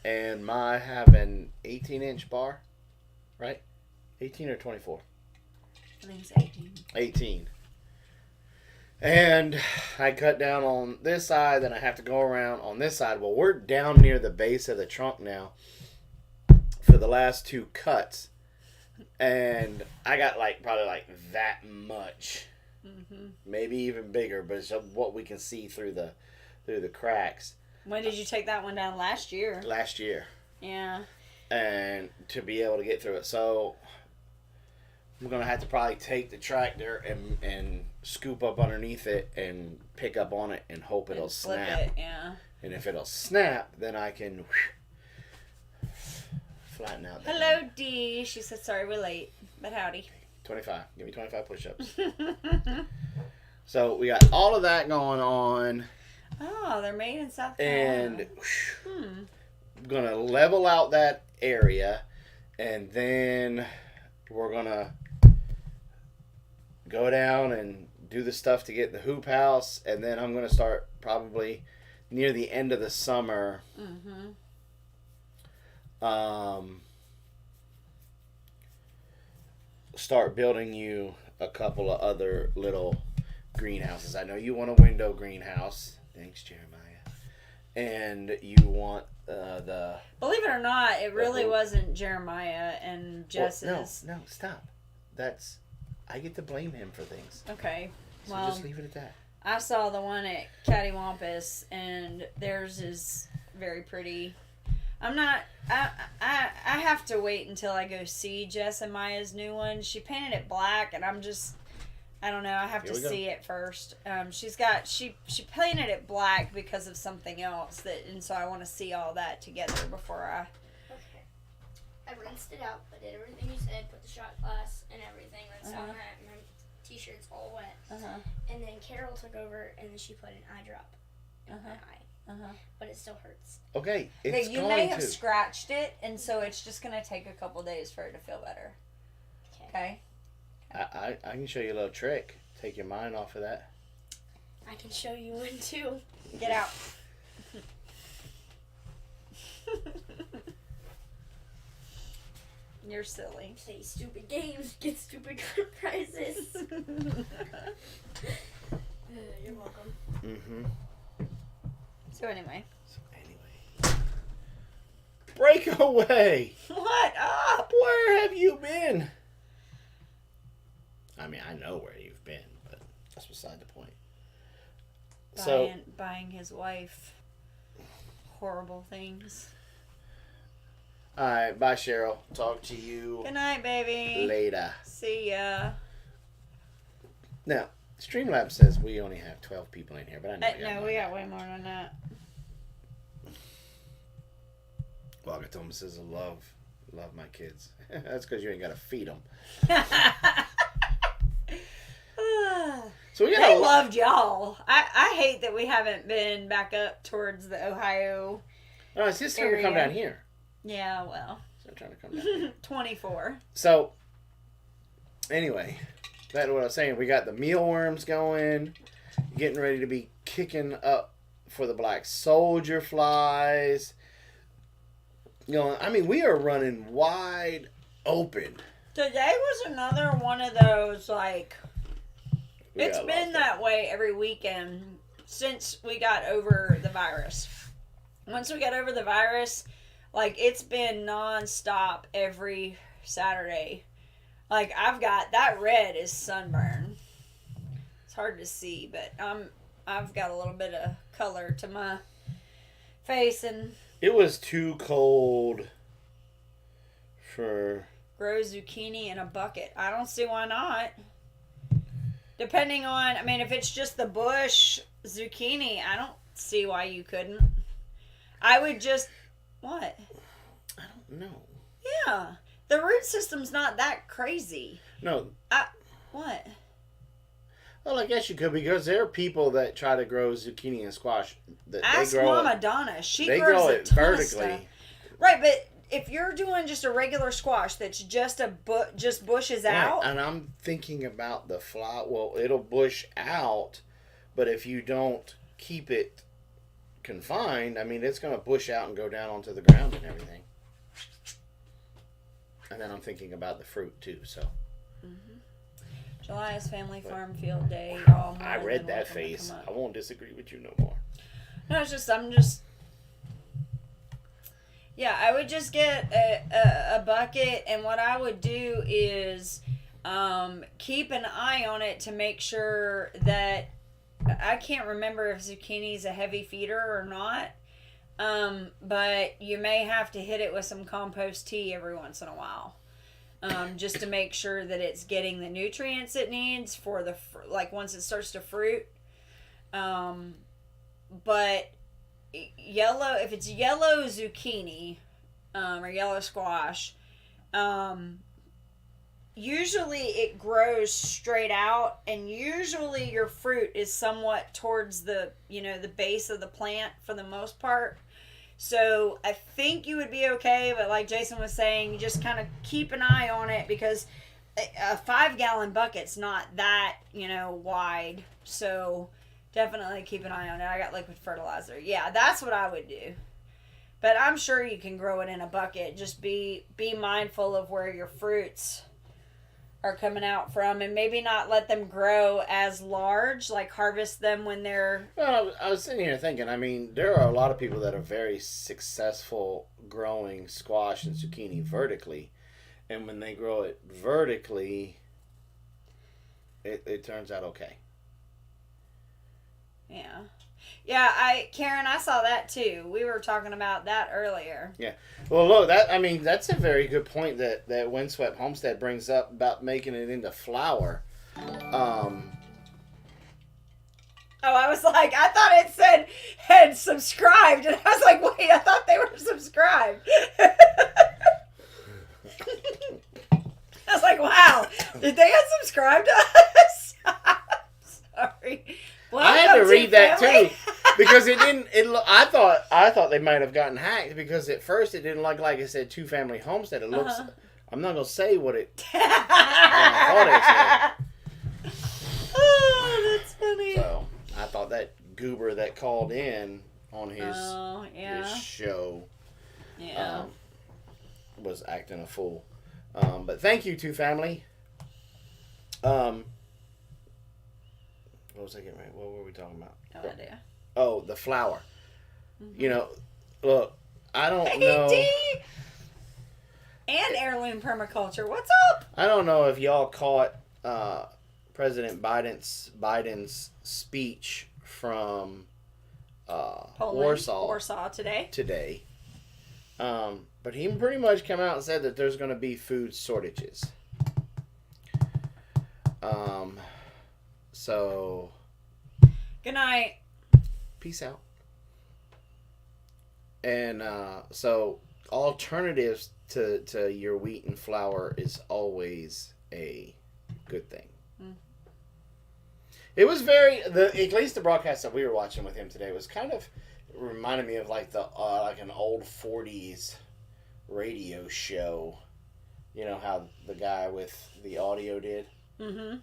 and I have an 18-inch bar, right? 18 or 24? I think it's 18. 18. And I cut down on this side, then I have to go around on this side. Well, we're down near the base of the trunk now for the last two cuts. And I got probably that much. Maybe even bigger, but it's what we can see through the cracks. When did you take that one down? Last year. Last year. Yeah. And to be able to get through it. So I'm going to have to probably take the tractor and scoop up underneath it and pick up on it and hope it'll snap. It, yeah. And if it'll snap, then I can flatten out. Hello, Dee. She said, sorry we're late, but howdy. 25. Give me 25 push-ups. So we got all of that going on. Oh, they're made in South Carolina. And I'm going to level out that area. And then we're going to go down and do the stuff to get the hoop house. And then I'm going to start probably near the end of the summer. Start building you a couple of other little greenhouses. I know you want a window greenhouse. Thanks, Jeremiah. And you want the... Believe it or not, it really wasn't Jeremiah and Jess's. No, stop. I get to blame him for things. Okay. So well, just leave it at that. I saw the one at Cattywampus, and theirs is very pretty. I'm not... I have to wait until I go see Jess and Maya's new one. She painted it black, and I'm just... I don't know. I have to see it first. She painted it black because of something else, and so I want to see all that together before I... Okay. I rinsed it out. I did everything you said. Put the shot glass and everything. Rinsed out my t-shirt's all wet. And then Carol took over, and then she put an eye drop in my eye. But it still hurts. Okay, it's you may have scratched it, and so it's just going to take a couple days for it to feel better. Okay? I can show you a little trick. Take your mind off of that. I can show you one too. Get out. You're silly. Play stupid games, get stupid prizes. You're welcome. So anyway. Breakaway! What up? Where have you been? I mean, I know where you've been, but that's beside the point. Buying his wife horrible things. Alright, bye Cheryl. Talk to you Good night, baby. later. See ya. Now, Streamlabs says we only have 12 people in here, but I know we got way more than that. Logatome says love my kids. That's because you ain't got to feed them. So they loved y'all. I hate that we haven't been back up towards the Ohio. No, it's his turn to come down here. Yeah, well. So I'm trying to come down here. 24. So, anyway, that's what I was saying. We got the mealworms going, getting ready to be kicking up for the black soldier flies. I mean, we are running wide open. Today was another one of those, it's been that way every weekend since we got over the virus. Once we got over the virus, it's been nonstop every Saturday. Like, I've got, that red is sunburn. It's hard to see, but I've got a little bit of color to my face, and it was too cold for... grow zucchini in a bucket. I don't see why not. Depending on, I mean, if it's just the bush zucchini, I don't see why you couldn't. I would just, what? I don't know. Yeah. The root system's not that crazy. No. What? Well, I guess you could, because there are people that try to grow zucchini and squash. That Ask they grow Mama Donna. She they grows grow a it ton vertically. of stuff. Right, but if you're doing just a regular squash that's just just bushes out. Right, and I'm thinking about the fly. Well, it'll bush out, but if you don't keep it confined, I mean, it's going to bush out and go down onto the ground and everything. And then I'm thinking about the fruit too. So. Mm-hmm. July is Family Farm Field Day. Y'all, I read that face. I won't disagree with you no more. No, it's just yeah, I would just get a bucket, and what I would do is keep an eye on it to make sure that, I can't remember if zucchini's a heavy feeder or not, but you may have to hit it with some compost tea every once in a while. Just to make sure that it's getting the nutrients it needs for the, like, once it starts to fruit. But if it's yellow zucchini, or yellow squash, usually it grows straight out, and usually your fruit is somewhat towards the, the base of the plant for the most part. So I think you would be okay, but like Jason was saying, you just kind of keep an eye on it, because a 5-gallon bucket's not that, wide. So definitely keep an eye on it. I got liquid fertilizer. Yeah, that's what I would do. But I'm sure you can grow it in a bucket. Just be mindful of where your fruits are coming out from, and maybe not let them grow as large, like harvest them when they're... Well, I was sitting here thinking, I mean, there are a lot of people that are very successful growing squash and zucchini vertically, and when they grow it vertically, it turns out okay. Yeah, Karen, I saw that too. We were talking about that earlier. Yeah. Well, look, that's a very good point that Windswept Homestead brings up about making it into flour. Oh, I was like, I thought it said had subscribed, and I was like, wait, I thought they were subscribed. I was like, wow, did they unsubscribe to us? Sorry. I had to read that too, because it didn't. I thought they might have gotten hacked, because at first it didn't look like it said 2 Family Homestead. It looks. I'm not gonna say what it. I thought it said. Oh, that's funny. So I thought that goober that called in on his show, was acting a fool. But thank you, 2 Family. What was I getting right? What were we talking about? No idea. Oh, the flour. Mm-hmm. Look, I don't know. And heirloom permaculture. What's up? I don't know if y'all caught President Biden's speech from Poland, Warsaw today. But he pretty much came out and said that there's going to be food shortages. So, good night. Peace out. And so, alternatives to your wheat and flour is always a good thing. It was at least the broadcast that we were watching with him today was kind of reminded me of like an old 40s radio show. You know how the guy with the audio did. And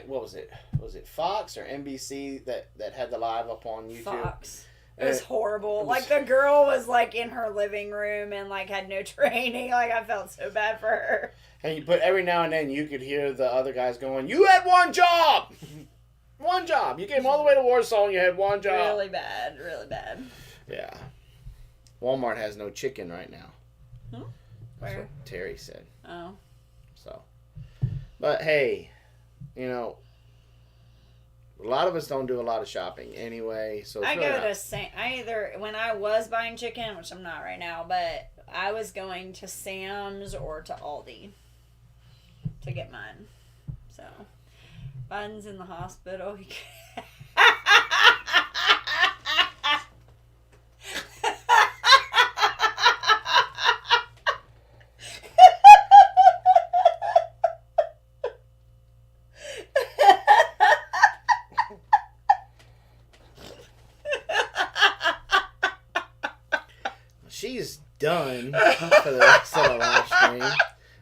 what was it? Was it Fox or NBC that had the live up on YouTube? Fox. It was horrible. Like, the girl was like in her living room and like had no training. Like, I felt so bad for her. But every now and then you could hear the other guys going, "You had one job! One job! You came all the way to Warsaw and you had one job." Really bad. Really bad. Yeah. Walmart has no chicken right now. Where? That's what Terry said. Oh. So, but hey, you know, a lot of us don't do a lot of shopping anyway. So it's I really go not- to when I was buying chicken, which I'm not right now, but I was going to Sam's or to Aldi to get mine. So, Biden's in the hospital. She's done for the rest of the live stream.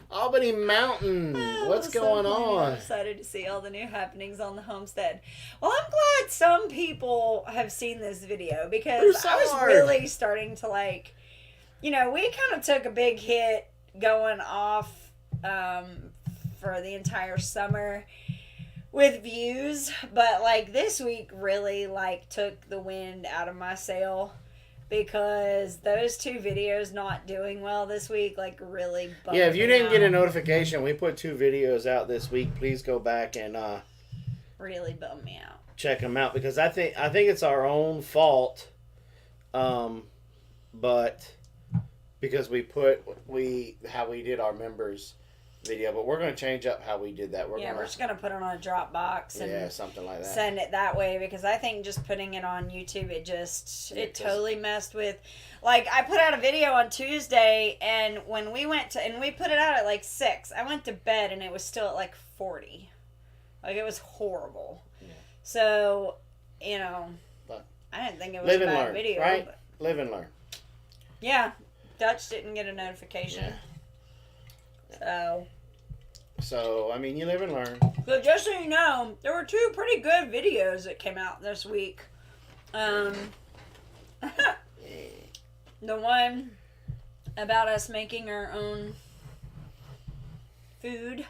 Albany Mountain, what's going on? I'm excited to see all the new happenings on the homestead. Well, I'm glad some people have seen this video because I was really starting to like, we kind of took a big hit going off for the entire summer with views, but like this week really like took the wind out of my sail. Because those 2 videos not doing well this week, like, really bummed Yeah, if you didn't out. get a notification, we put 2 videos out this week. Please go back and Really bummed me out. check them out because I think it's our own fault, but because how we did our members video, but we're going to change up how we did that. We're just going to put it on a Dropbox and something like that. Send it that way because I think just putting it on YouTube, it totally messed with. Like, I put out a video on Tuesday, and when we went to, and we put it out at like 6, I went to bed and it was still at like 40. Like, it was horrible. Yeah. So, but I didn't think it was a bad video. Right? But, live and learn. Yeah. Dutch didn't get a notification. Yeah. So, I mean, you live and learn. So just so you know, there were 2 pretty good videos that came out this week. The one about us making our own food.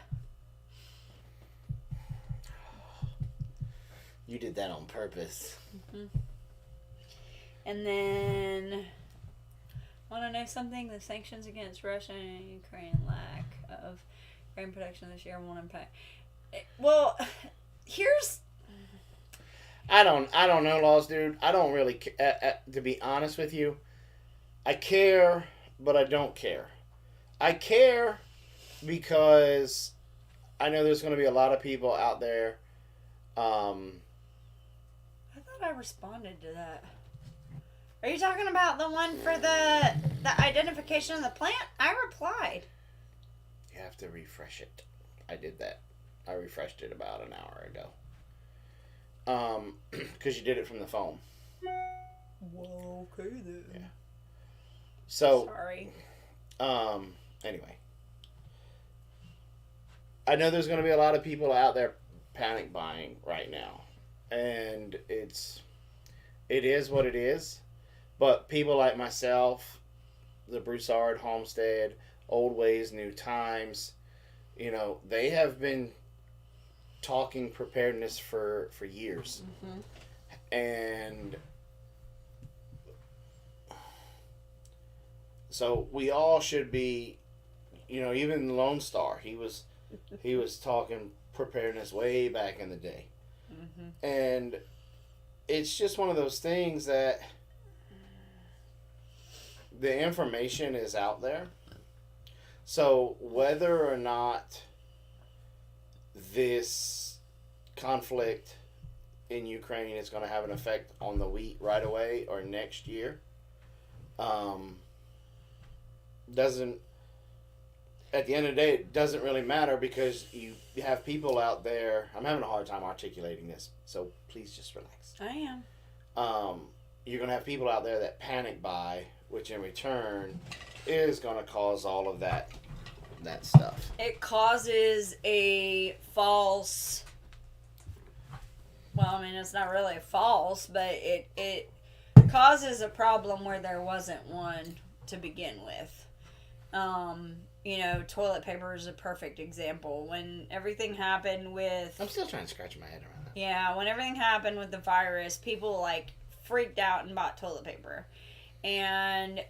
You did that on purpose. Mm-hmm. And then, want to know something? The sanctions against Russia and Ukraine lack of grain production this year won't impact. Well, here's. I don't know, Laws, dude. I don't really, to be honest with you, I care, but I don't care. I care because I know there's going to be a lot of people out there. I thought I responded to that. Are you talking about the one for the identification of the plant? I replied. You have to refresh it. I did that. I refreshed it about an hour ago. Because you did it from the phone. Well, okay then. Yeah. So. Sorry. Anyway. I know there's going to be a lot of people out there panic buying right now. And it is what it is. But people like myself, the Broussard, Homestead, Old Ways, New Times, they have been talking preparedness for years. Mm-hmm. And so we all should be, even Lone Star, he was talking preparedness way back in the day. Mm-hmm. And it's just one of those things that the information is out there. So whether or not this conflict in Ukraine is going to have an effect on the wheat right away or next year, doesn't, at the end of the day, it doesn't really matter because you have people out there. I'm having a hard time articulating this, so please just relax. I am. You're going to have people out there that panic buy, which in return is going to cause all of that stuff. It causes a false. Well, I mean, it's not really false, but it causes a problem where there wasn't one to begin with. Toilet paper is a perfect example. When everything happened with... I'm still trying to scratch my head around that. Yeah, when everything happened with the virus, people, freaked out and bought toilet paper. And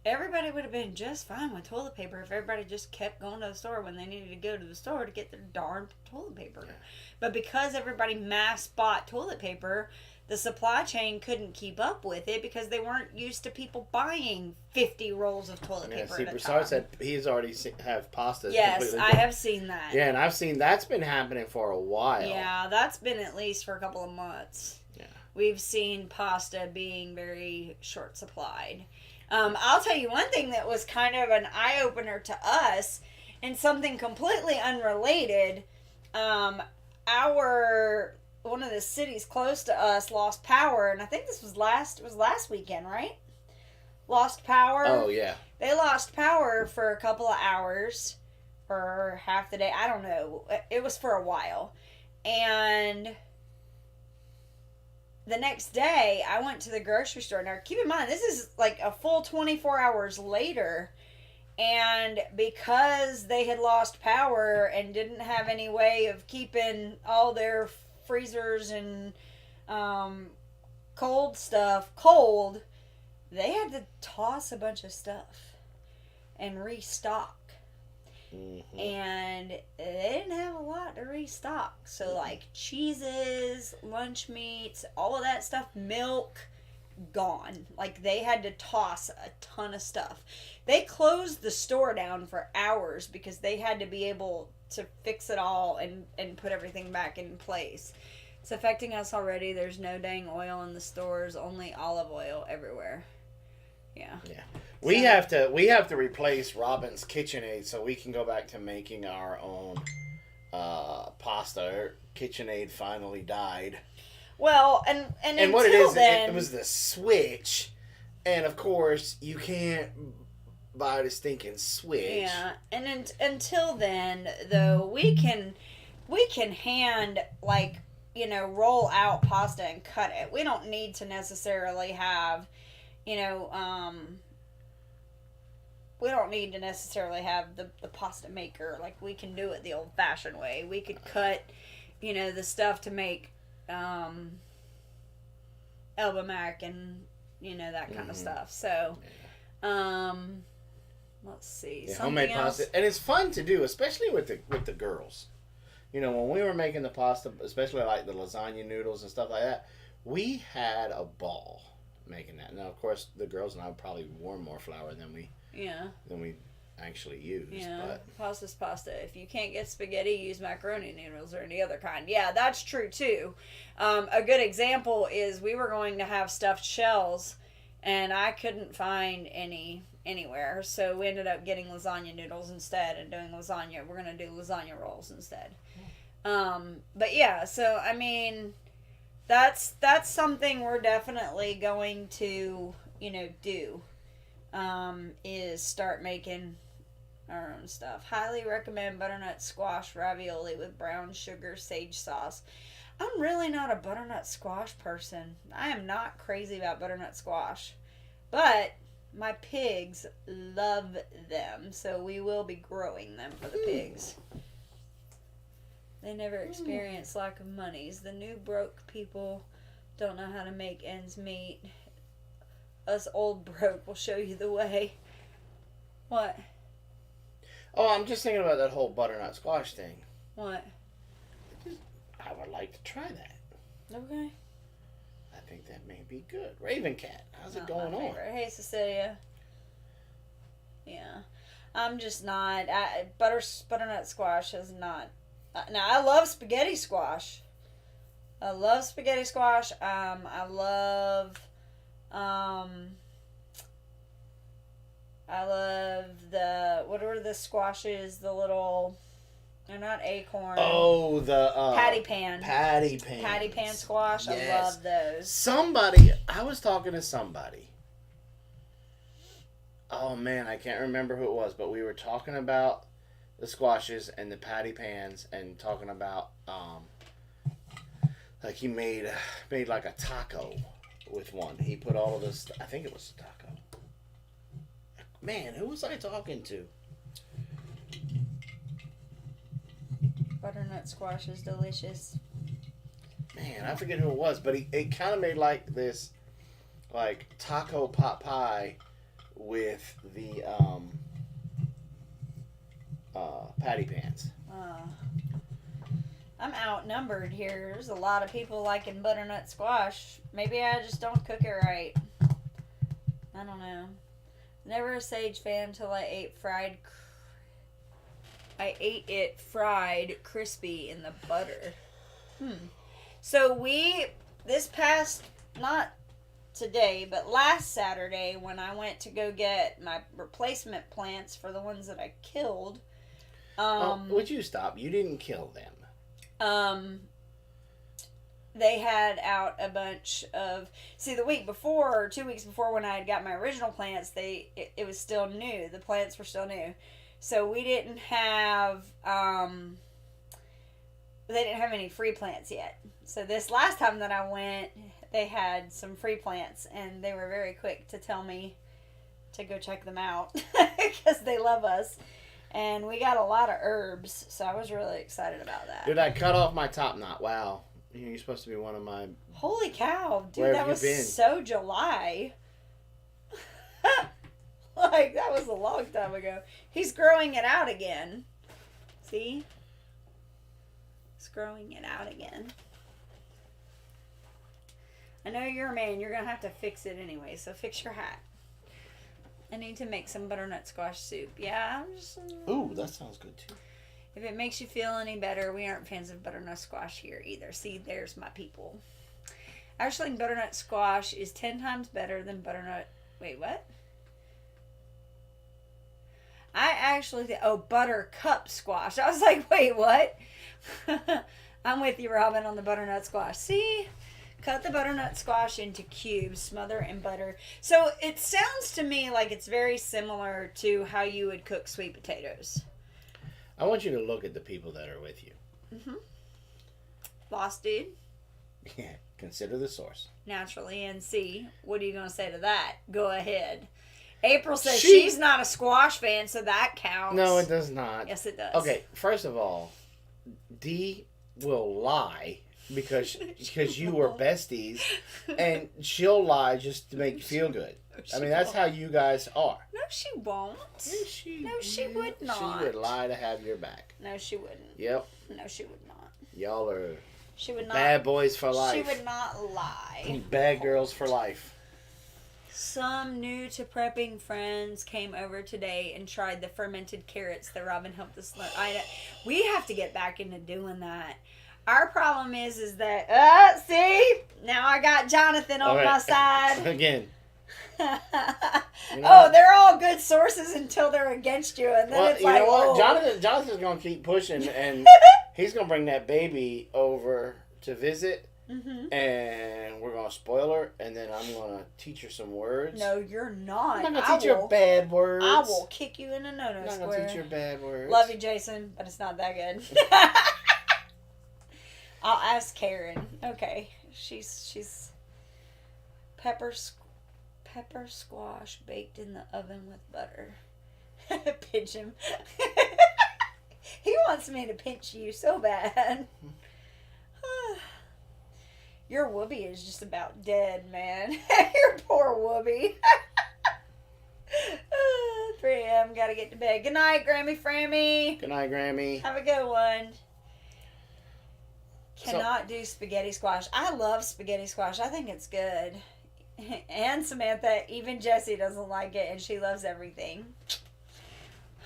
everybody would have been just fine with toilet paper if everybody just kept going to the store when they needed to go to the store to get their darn toilet paper. Yeah. But because everybody mass bought toilet paper, the supply chain couldn't keep up with it because they weren't used to people buying 50 rolls of toilet paper at a time. Broussard said he's already have pasta. Yes, I have seen that. Yeah, and I've seen that's been happening for a while. Yeah, that's been at least for a couple of months. Yeah. We've seen pasta being very short supplied. I'll tell you one thing that was kind of an eye-opener to us, and something completely unrelated. One of the cities close to us lost power, and I think this was last weekend, right? Lost power. Oh, yeah. They lost power for a couple of hours, or half the day. I don't know. It was for a while. And the next day, I went to the grocery store. Now, keep in mind, this is like a full 24 hours later. And because they had lost power and didn't have any way of keeping all their freezers and cold stuff cold, they had to toss a bunch of stuff and restock. Mm-hmm. And they didn't have a lot to restock. So like cheeses, lunch meats, all of that stuff, milk, gone. Like they had to toss a ton of stuff. They closed the store down for hours because they had to be able to fix it all and put everything back in place. It's affecting us already. There's no dang oil in the stores, only olive oil everywhere. Yeah. Yeah. We have to replace Robin's KitchenAid so we can go back to making our own pasta. KitchenAid finally died. Well, and what it is, it was the switch, and of course you can't buy the stinking switch. Yeah, and until then, though, we can hand roll out pasta and cut it. We don't need to necessarily have, we don't need to necessarily have the pasta maker. Like we can do it the old-fashioned way. We could cut, the stuff to make elbow mac and that kind of stuff. So let's see, homemade pasta, and it's fun to do, especially with the girls. When we were making the pasta, especially like the lasagna noodles and stuff like that, we had a ball making that. Now of course the girls and I probably wore more flour than we actually use. Yeah, but pasta's pasta. If you can't get spaghetti, use macaroni noodles or any other kind. Yeah, that's true too. A good example is we were going to have stuffed shells, and I couldn't find any anywhere, so we ended up getting lasagna noodles instead and doing lasagna. We're going to do lasagna rolls instead. But yeah, so I mean, that's something we're definitely going to, do. Is start making our own stuff. Highly recommend butternut squash ravioli with brown sugar sage sauce. I'm really not a butternut squash person. I am not crazy about butternut squash, but my pigs love them, so we will be growing them for the pigs. They never experience lack of monies. The new broke people don't know how to make ends meet. Us old broke will show you the way. What? Oh, I'm just thinking about that whole butternut squash thing. What? I would like to try that. Okay. I think that may be good. Raven Cat, how's it going on? Hey, Cecilia. Yeah. I'm just not. Butternut squash is not. Now, I love spaghetti squash. I love what are the squashes, the little, they're not acorn. Oh, the patty pan. Patty pan. Patty pan squash. Yes. I love those. I was talking to somebody. Oh man, I can't remember who it was, but we were talking about the squashes and the patty pans and talking about like he made like a taco with one. He put all of this, I think it was a taco. Man, who was I talking to? Butternut squash is delicious. Man, I forget who it was, but it kind of made like this, like taco pot pie with the patty pans. I'm outnumbered here. There's a lot of people liking butternut squash. Maybe I just don't cook it right. I don't know. Never a sage fan until I ate it fried crispy in the butter. So this past, not today, but last Saturday when I went to go get my replacement plants for the ones that I killed. Would you stop? You didn't kill them. They had out a bunch of, the week before or 2 weeks before when I had got my original plants, it was still new. The plants were still new. So we didn't have, they didn't have any free plants yet. So this last time that I went, they had some free plants and they were very quick to tell me to go check them out because they love us. And we got a lot of herbs, so I was really excited about that. Dude, I cut off my top knot. Wow. You're supposed to be one of my... Holy cow, dude, Where that have was you been? so July. Like, that was a long time ago. He's growing it out again. See? He's growing it out again. I know you're a man. You're going to have to fix it anyway, so fix your hat. I need to make some butternut squash soup. Yeah, I'm just... Ooh, that sounds good, too. If it makes you feel any better, we aren't fans of butternut squash here either. See, there's my people. Actually, butternut squash is 10 times better than butternut... Wait, what? I actually... buttercup squash. I was like, wait, what? I'm with you, Robin, on the butternut squash. See? Cut the butternut squash into cubes, smother in butter. So it sounds to me like it's very similar to how you would cook sweet potatoes. I want you to look at the people that are with you. Lost dude. Yeah, consider the source. Naturally, and see, what are you going to say to that? Go ahead. April says she's not a squash fan, so that counts. No, it does not. Yes, it does. Okay, first of all, Dee will lie because you were besties, and she'll lie just to make you feel good. I mean, that's how you guys are. No, she won't. No, she would not. She would lie to have your back. No, she wouldn't. Yep. No, she would not. Y'all are She would not. bad boys for life. She would not lie. Bad girls for life. Some new to prepping friends came over today and tried the fermented carrots that Robin helped us learn. We have to get back into doing that. Our problem is that, see? Now I got Jonathan on my side. Again. They're all good sources until they're against you. And then it's like, you know what? Jonathan's going to keep pushing, and he's going to bring that baby over to visit, and we're going to spoil her, and then I'm going to teach her some words. No, you're not. I'm not going to teach her bad words. I will kick you in a no-no square. I'm not going to teach her bad words. Love you, Jason, but it's not that good. I'll ask Karen. Okay. She's pepper squash baked in the oven with butter. Pinch him. He wants me to pinch you so bad. Your whoopee is just about dead, man. Your poor whoopee. 3 a.m. Gotta get to bed. Good night, Grammy Frammy. Good night, Grammy. Have a good one. Cannot do spaghetti squash. I love spaghetti squash. I think it's good. And Samantha, even Jessie doesn't like it, and she loves everything.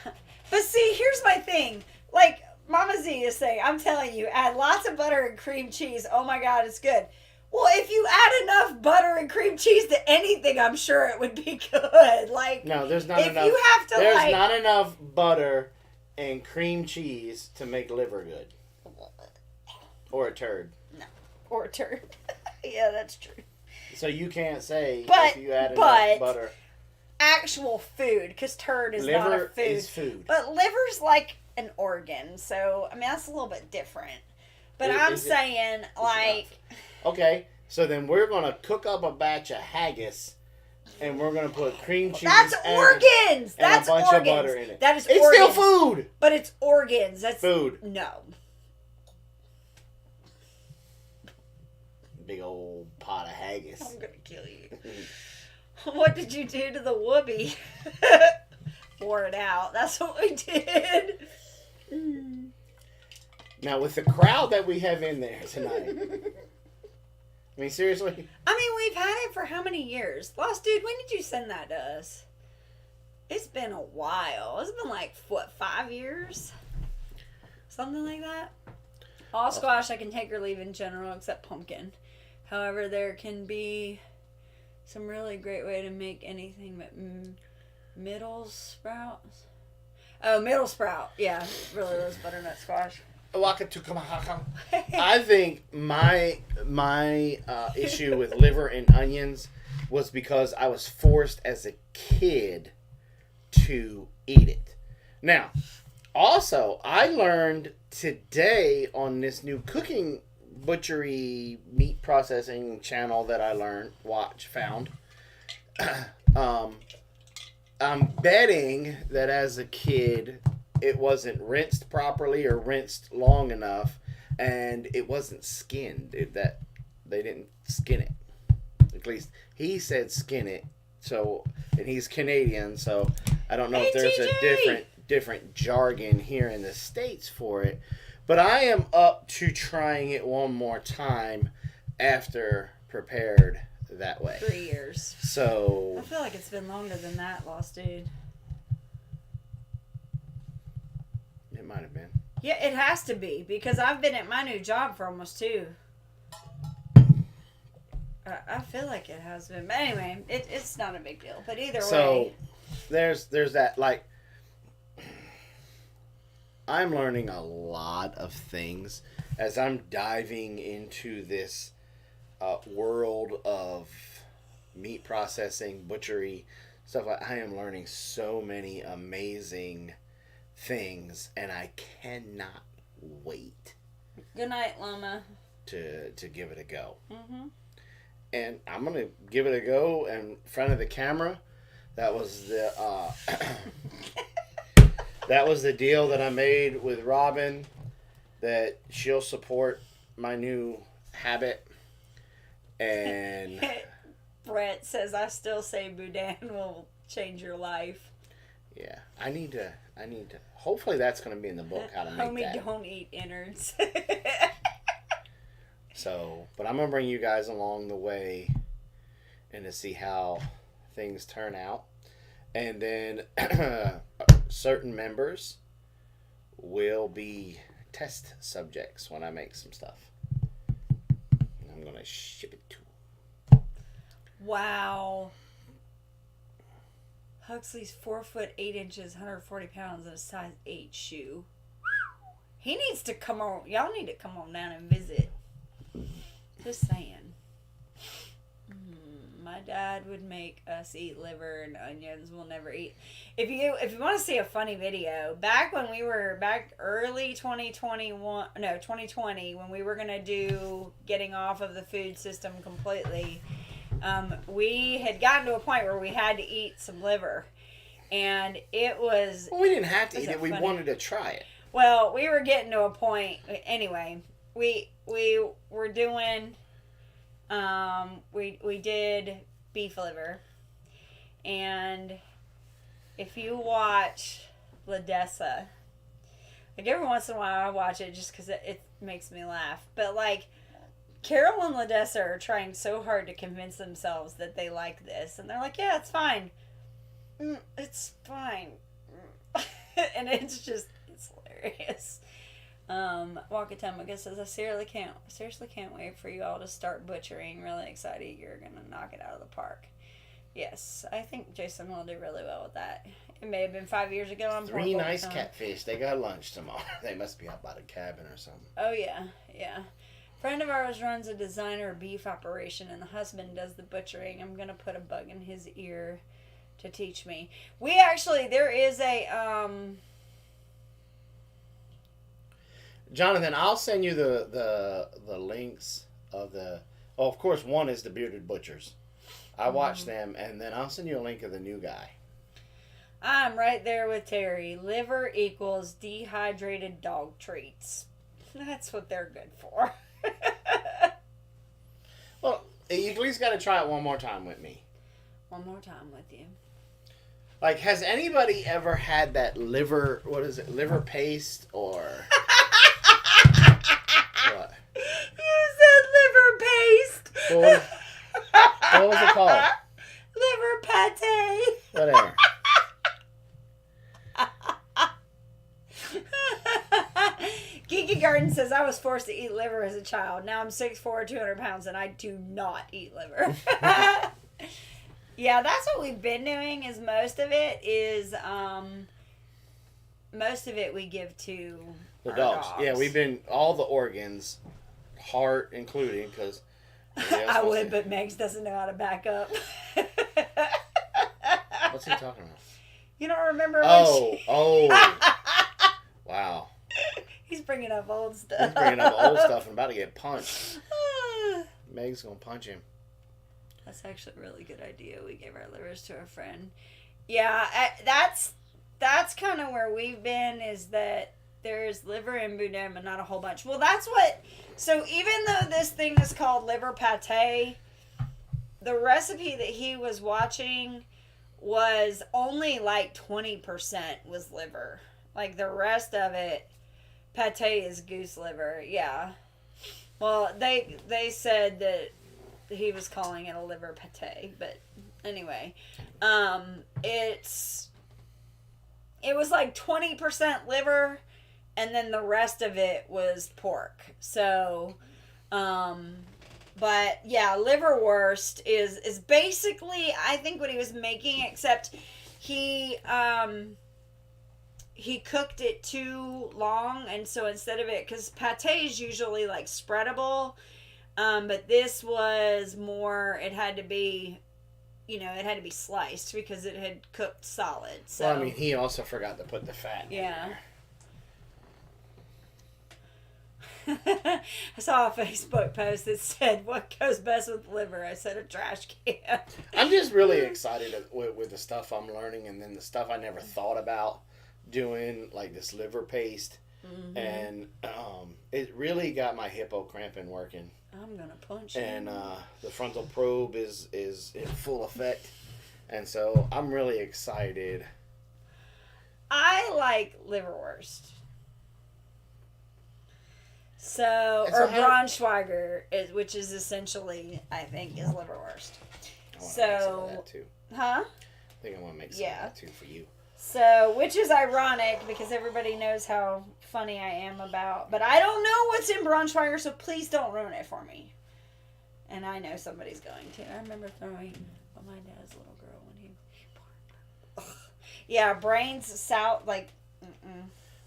But see, here's my thing. Like Mama Z is saying, I'm telling you, add lots of butter and cream cheese. Oh my God, it's good. Well, if you add enough butter and cream cheese to anything, I'm sure it would be good. Like, no, there's not if enough. You have to, there's not enough butter and cream cheese to make liver good. Or a turd. No. Or a turd. Yeah, that's true. So you can't say if you add enough butter. Actual food, because turd is not a food. Liver is food. But liver's like an organ, so, I mean, that's a little bit different. But I'm saying, like... Okay, so then we're going to cook up a batch of haggis, and we're going to put cream cheese That's organs! That's a bunch of butter in it. That is it's organs. Still food! But it's organs. That's food. No. Big old pot of haggis. I'm gonna kill you. What did you do to the whoopee? Wore it out. That's what we did. Now, with the crowd that we have in there tonight, I mean, seriously? I mean, we've had it for how many years? Lost Dude, when did you send that to us? It's been a while. It's been like, what, 5 years? Something like that? All squash I can take or leave in general except pumpkin. However, there can be some really great way to make anything but middle sprouts. Oh, middle sprout. Yeah, really those butternut squash. I think my issue with liver and onions was because I was forced as a kid to eat it. Now, also, I learned today on this new cooking butchery meat processing channel that I found. I'm betting that as a kid, it wasn't rinsed properly or rinsed long enough, and it wasn't skinned. They didn't skin it. At least he said skin it. So, and he's Canadian, so I don't know if there's a different jargon here in the States for it. But I am up to trying it one more time after prepared that way. 3 years. So I feel like it's been longer than that, Lost Dude. It might have been. Yeah, it has to be, because I've been at my new job for almost 2. I feel like it has been. But anyway, it's not a big deal. But either way. So there's that, like, I'm learning a lot of things as I'm diving into this world of meat processing, butchery, stuff. I am learning so many amazing things, and I cannot wait. Good night, Llama. To give it a go. Mm-hmm. And I'm gonna give it a go in front of the camera. That was the that was the deal that I made with Robin, that she'll support my new habit. And Brett says, I still say Boudin will change your life. Yeah, I need to. Hopefully, that's going to be in the book. How to make Homie, that. don't eat innards. So, but I'm gonna bring you guys along the way, and to see how things turn out, and then certain members will be test subjects when I make some stuff. I'm gonna ship it to them. Wow. Huxley's 4 foot 8 inches, 140 pounds, and a size 8 shoe. He needs to come on. Y'all need to come on down and visit. Just saying. My dad would make us eat liver and onions. We'll never eat. If you want to see a funny video, back when we were early 2020, when we were gonna do getting off of the food system completely. We had gotten to a point where we had to eat some liver, and it was. Well, we didn't have to eat it. We wanted to try it. Well, we were getting to a point. Anyway, we were doing. We did beef liver, and if you watch LaDessa, like every once in a while I watch it just because it makes me laugh, but like. Carol and LaDessa are trying so hard to convince themselves that they like this. And they're like, yeah, it's fine. It's fine. And it's hilarious. Wakatemaga says, I seriously can't wait for you all to start butchering. Really excited. You're going to knock it out of the park. Yes, I think Jason will do really well with that. It may have been 5 years ago. I'm 3 nice catfish. They got lunch tomorrow. They must be out by the cabin or something. Oh, yeah. Yeah. Friend of ours runs a designer beef operation, and the husband does the butchering. I'm gonna put a bug in his ear to teach me. There is a Jonathan, I'll send you the links of the. Oh, of course, one is the Bearded Butchers. I watch them, and then I'll send you a link of the new guy. I'm right there with Terry. Liver equals dehydrated dog treats. That's what they're good for. Well, you at least got to try it one more time with me. one more time with you. Like, has anybody ever had that liver, what is it, liver paste or... What? You said liver paste. What was it called? Liver pate. Whatever. Geeky Garden says, I was forced to eat liver as a child. Now I'm 6'4", 200 pounds, and I do not eat liver. Yeah, that's what we've been doing. Is most of it we give to The our dogs. Yeah, we've been, all the organs, heart including, because... I would, but Megs doesn't know how to back up. What's he talking about? You don't remember Wow. He's bringing up old stuff. He's bringing up old stuff and about to get punched. Meg's going to punch him. That's actually a really good idea. We gave our livers to a friend. Yeah, that's kind of where we've been, is that there's liver and boudin, but not a whole bunch. Well, that's what... So even though this thing is called liver pate, the recipe that he was watching was only like 20% was liver. Like the rest of it, pate is goose liver. Yeah. Well, they said that he was calling it a liver pate, but anyway, it was like 20% liver, and then the rest of it was pork. So, but yeah, liverwurst is basically, I think, what he was making, except he cooked it too long, and so instead of it, because pate is usually like spreadable, but this was more, it had to be sliced because it had cooked solid. So, Well, I mean, he also forgot to put the fat in there. I saw a Facebook post that said, "What goes best with liver?" I said, "A trash can." I'm just really excited with the stuff I'm learning, and then the stuff I never thought about doing, like this liver paste. Mm-hmm. And it really got my hippo cramping working. I'm gonna punch you. And the frontal probe is in full effect, and so I'm really excited. I like liverwurst. Or Braunschweiger, which is essentially, I think, is liverwurst. I want to make some of that too. Huh? I think I want to make some of that too for you. So, which is ironic because everybody knows how funny I am about, but I don't know what's in Braunschweiger, so please don't ruin it for me. And I know somebody's going to. I remember throwing my dad's little girl when he born. Yeah, brains, salt, like,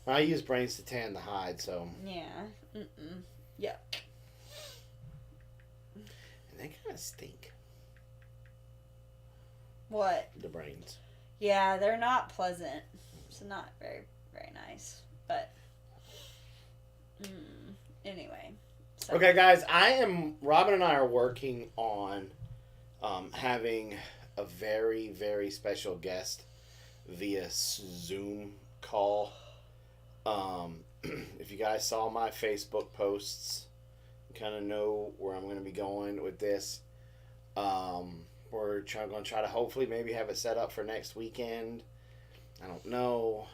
I use brains to tan the hide, so. Yeah. Yeah. And they kind of stink. What? The brains. Yeah, they're not pleasant. It's not very, very nice. But, anyway. So. Okay, guys, Robin and I are working on having a very, very special guest via Zoom call. If you guys saw my Facebook posts, you kind of know where I'm going to be going with this. We're going to try to hopefully maybe have it set up for next weekend. I don't know.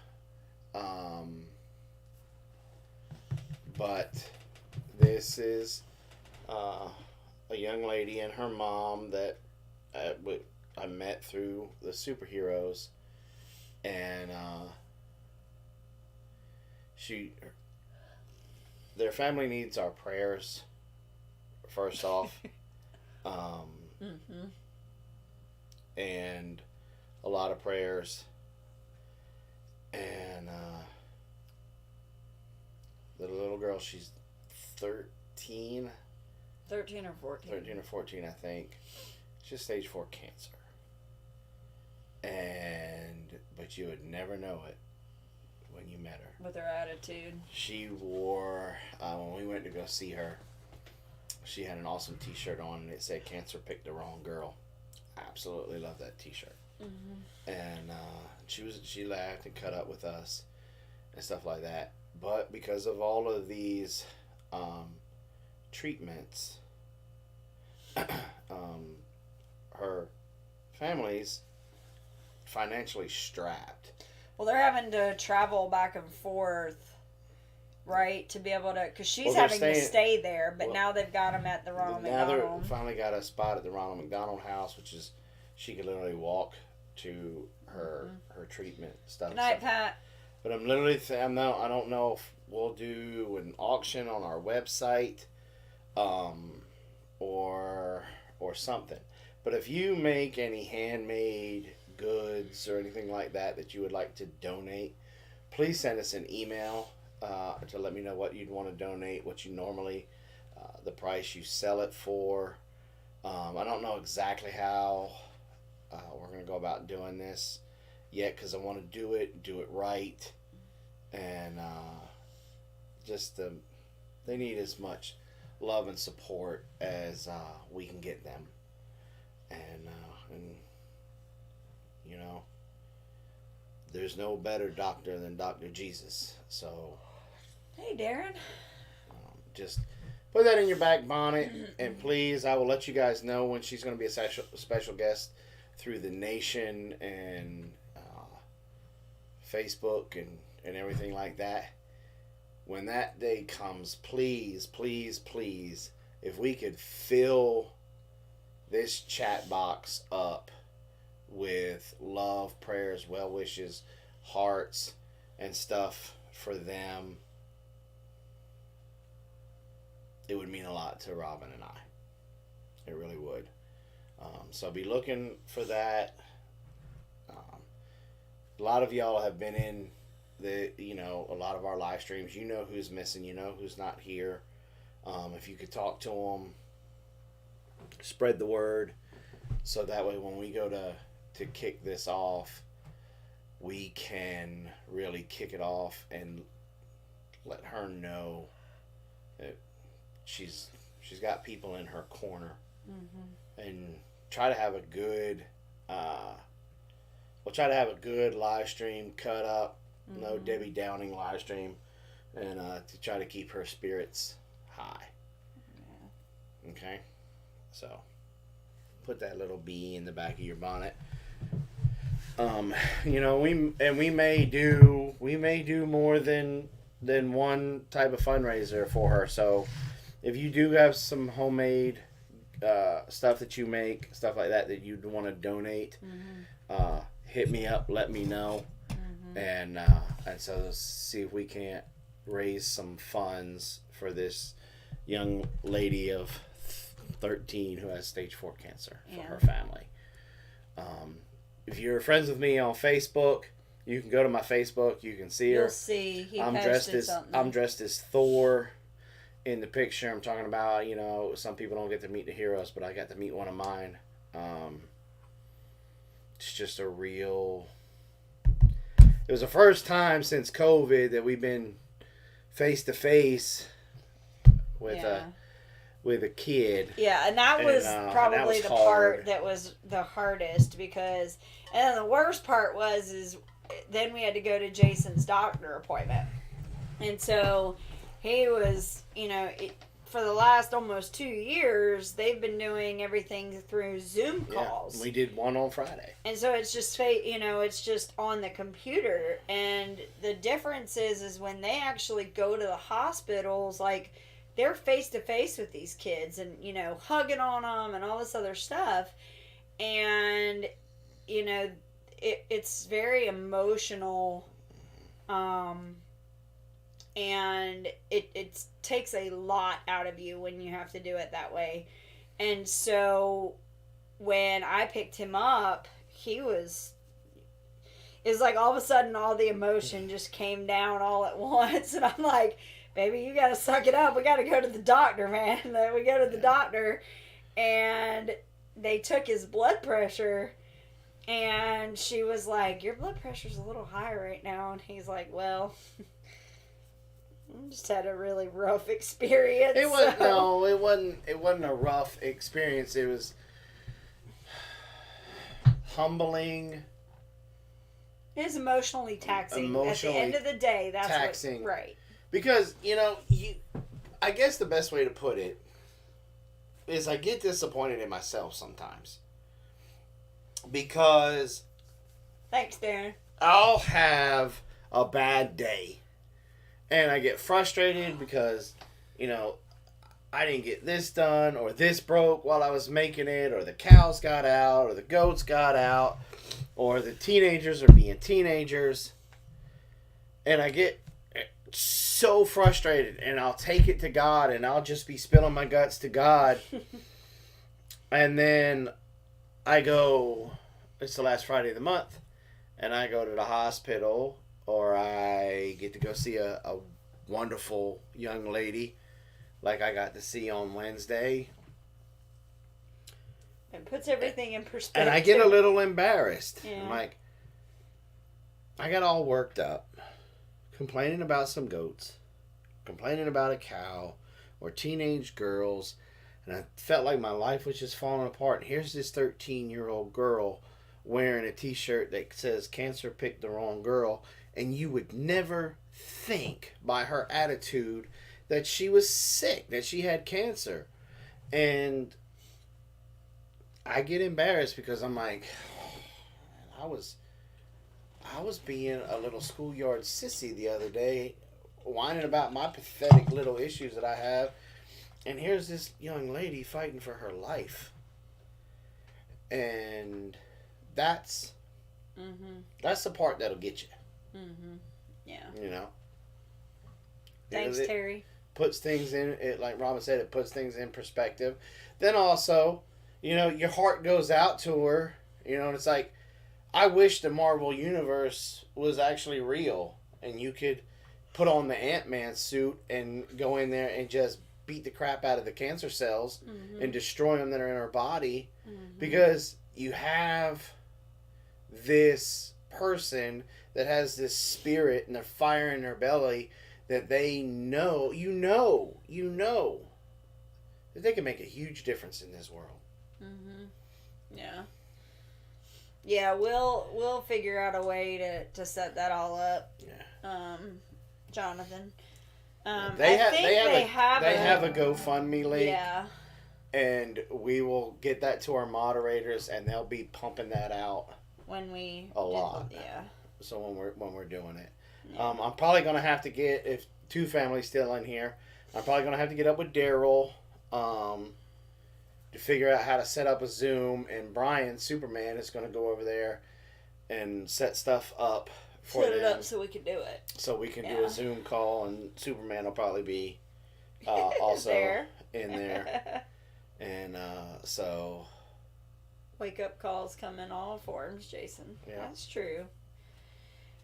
But this is a young lady and her mom that I met through the superheroes. And their family needs our prayers, first off. And a lot of prayers. And the little girl, she's 13. 13 or 14. 13 or 14, I think. She's stage 4 cancer. But you would never know it when you met her. With her attitude. She wore, when we went to go see her, she had an awesome t-shirt on and it said, "Cancer picked the wrong girl." I absolutely love that t-shirt. And she laughed and cut up with us and stuff like that. But because of all of these treatments, her families financially strapped. Well, they're having to travel back and forth, right, to be able to, because she's Well, they're having to staying- stay there, but well, now they've got them at the Ronald Now they McDonald. finally got a spot at the Ronald McDonald House, which is she could literally walk to her treatment stuff. Good night, Pat. But I'm literally I don't know if we'll do an auction on our website, or something. But if you make any handmade goods or anything like that you would like to donate, please send us an email to let me know what you'd want to donate, what you normally, the price you sell it for. I don't know exactly how we're going to go about doing this yet, because I want to do it right, and they need as much love and support as we can get them, and you know, there's no better doctor than Dr. Jesus. So Hey, Darren. just put that in your back bonnet, and please, I will let you guys know when she's going to be a special guest through the nation and Facebook and everything like that. When that day comes, please, please, please, if we could fill this chat box up with love, prayers, well wishes, hearts, and stuff for them, it would mean a lot to Robin and I. It really would. So be looking for that. A lot of y'all have been in a lot of our live streams. You know who's missing. You know who's not here. If you could talk to them, spread the word, so that way when we go to kick this off, we can really kick it off and let her know that she's got people in her corner, and try to have a good we'll try to have a good live stream cut up, no Debbie Downing live stream, and to try to keep her spirits high. Okay, so put that little bee in the back of your bonnet. We may do more than one type of fundraiser for her. So if you do have some homemade stuff that you make, stuff like that you'd want to donate, hit me up, let me know, and so let's see if we can't raise some funds for this young lady of 13 who has stage 4 cancer for her family. If you're friends with me on Facebook, you can go to my Facebook. You can see her. You'll see. I'm dressed as Thor in the picture. I'm talking about, some people don't get to meet the heroes, but I got to meet one of mine. It's just a real... It was the first time since COVID that we've been face to face with a kid. Yeah, and that was probably the part that was the hardest, because, and then the worst part is then we had to go to Jason's doctor appointment. And so he was, for the last almost 2 years, they've been doing everything through Zoom calls. Yeah, we did one on Friday. And so it's just, it's just on the computer. And the difference is when they actually go to the hospitals, like, they're face to face with these kids and, hugging on them and all this other stuff. And, it's very emotional. And it takes a lot out of you when you have to do it that way. And so when I picked him up, it was like all of a sudden all the emotion just came down all at once. And I'm like, baby, you got to suck it up. We got to go to the doctor, man. We go to the doctor, and they took his blood pressure, and she was like, your blood pressure's a little high right now. And he's like, well, I just had a really rough experience. It wasn't a rough experience. It was humbling. It was emotionally taxing. At the end of the day, that's taxing. Right. Because, I guess the best way to put it is I get disappointed in myself sometimes. because Thanks, Darren. I'll have a bad day and I get frustrated because, I didn't get this done or this broke while I was making it or the cows got out or the goats got out or the teenagers are being teenagers. And I get so frustrated and I'll take it to God and I'll just be spilling my guts to God. And then I go, it's the last Friday of the month, and I go to the hospital or I get to go see a wonderful young lady like I got to see on Wednesday. It puts everything in perspective. And I get a little embarrassed. Yeah. I'm like, I got all worked up, complaining about some goats, complaining about a cow, or teenage girls, and I felt like my life was just falling apart. And here's this 13-year-old girl wearing a t-shirt that says cancer picked the wrong girl, and you would never think by her attitude that she was sick, that she had cancer. And I get embarrassed because I'm like, I was being a little schoolyard sissy the other day, whining about my pathetic little issues that I have. And here's this young lady fighting for her life. And that's the part that'll get you. Yeah. Thanks, Terry. Puts things in it, like Robin said, it puts things in perspective. Then also, your heart goes out to her. And it's like, I wish the Marvel Universe was actually real and you could put on the Ant-Man suit and go in there and just beat the crap out of the cancer cells and destroy them that are in our body, because you have this person that has this spirit and the fire in their belly that they know, that they can make a huge difference in this world. Yeah, we'll figure out a way to set that all up. Yeah. Jonathan. They they have a GoFundMe link. Yeah. And we will get that to our moderators, and they'll be pumping that out when we a lot. Yeah. So when we're doing it, yeah. I'm probably gonna have to get, if two families still in here, I'm probably gonna have to get up with Daryl, to figure out how to set up a Zoom, and Brian Superman is gonna go over there and set stuff up. Set it up so we can do it. So we can do a Zoom call, and Superman will probably be also in there. And so... Wake up calls come in all forms, Jason. Yeah. That's true.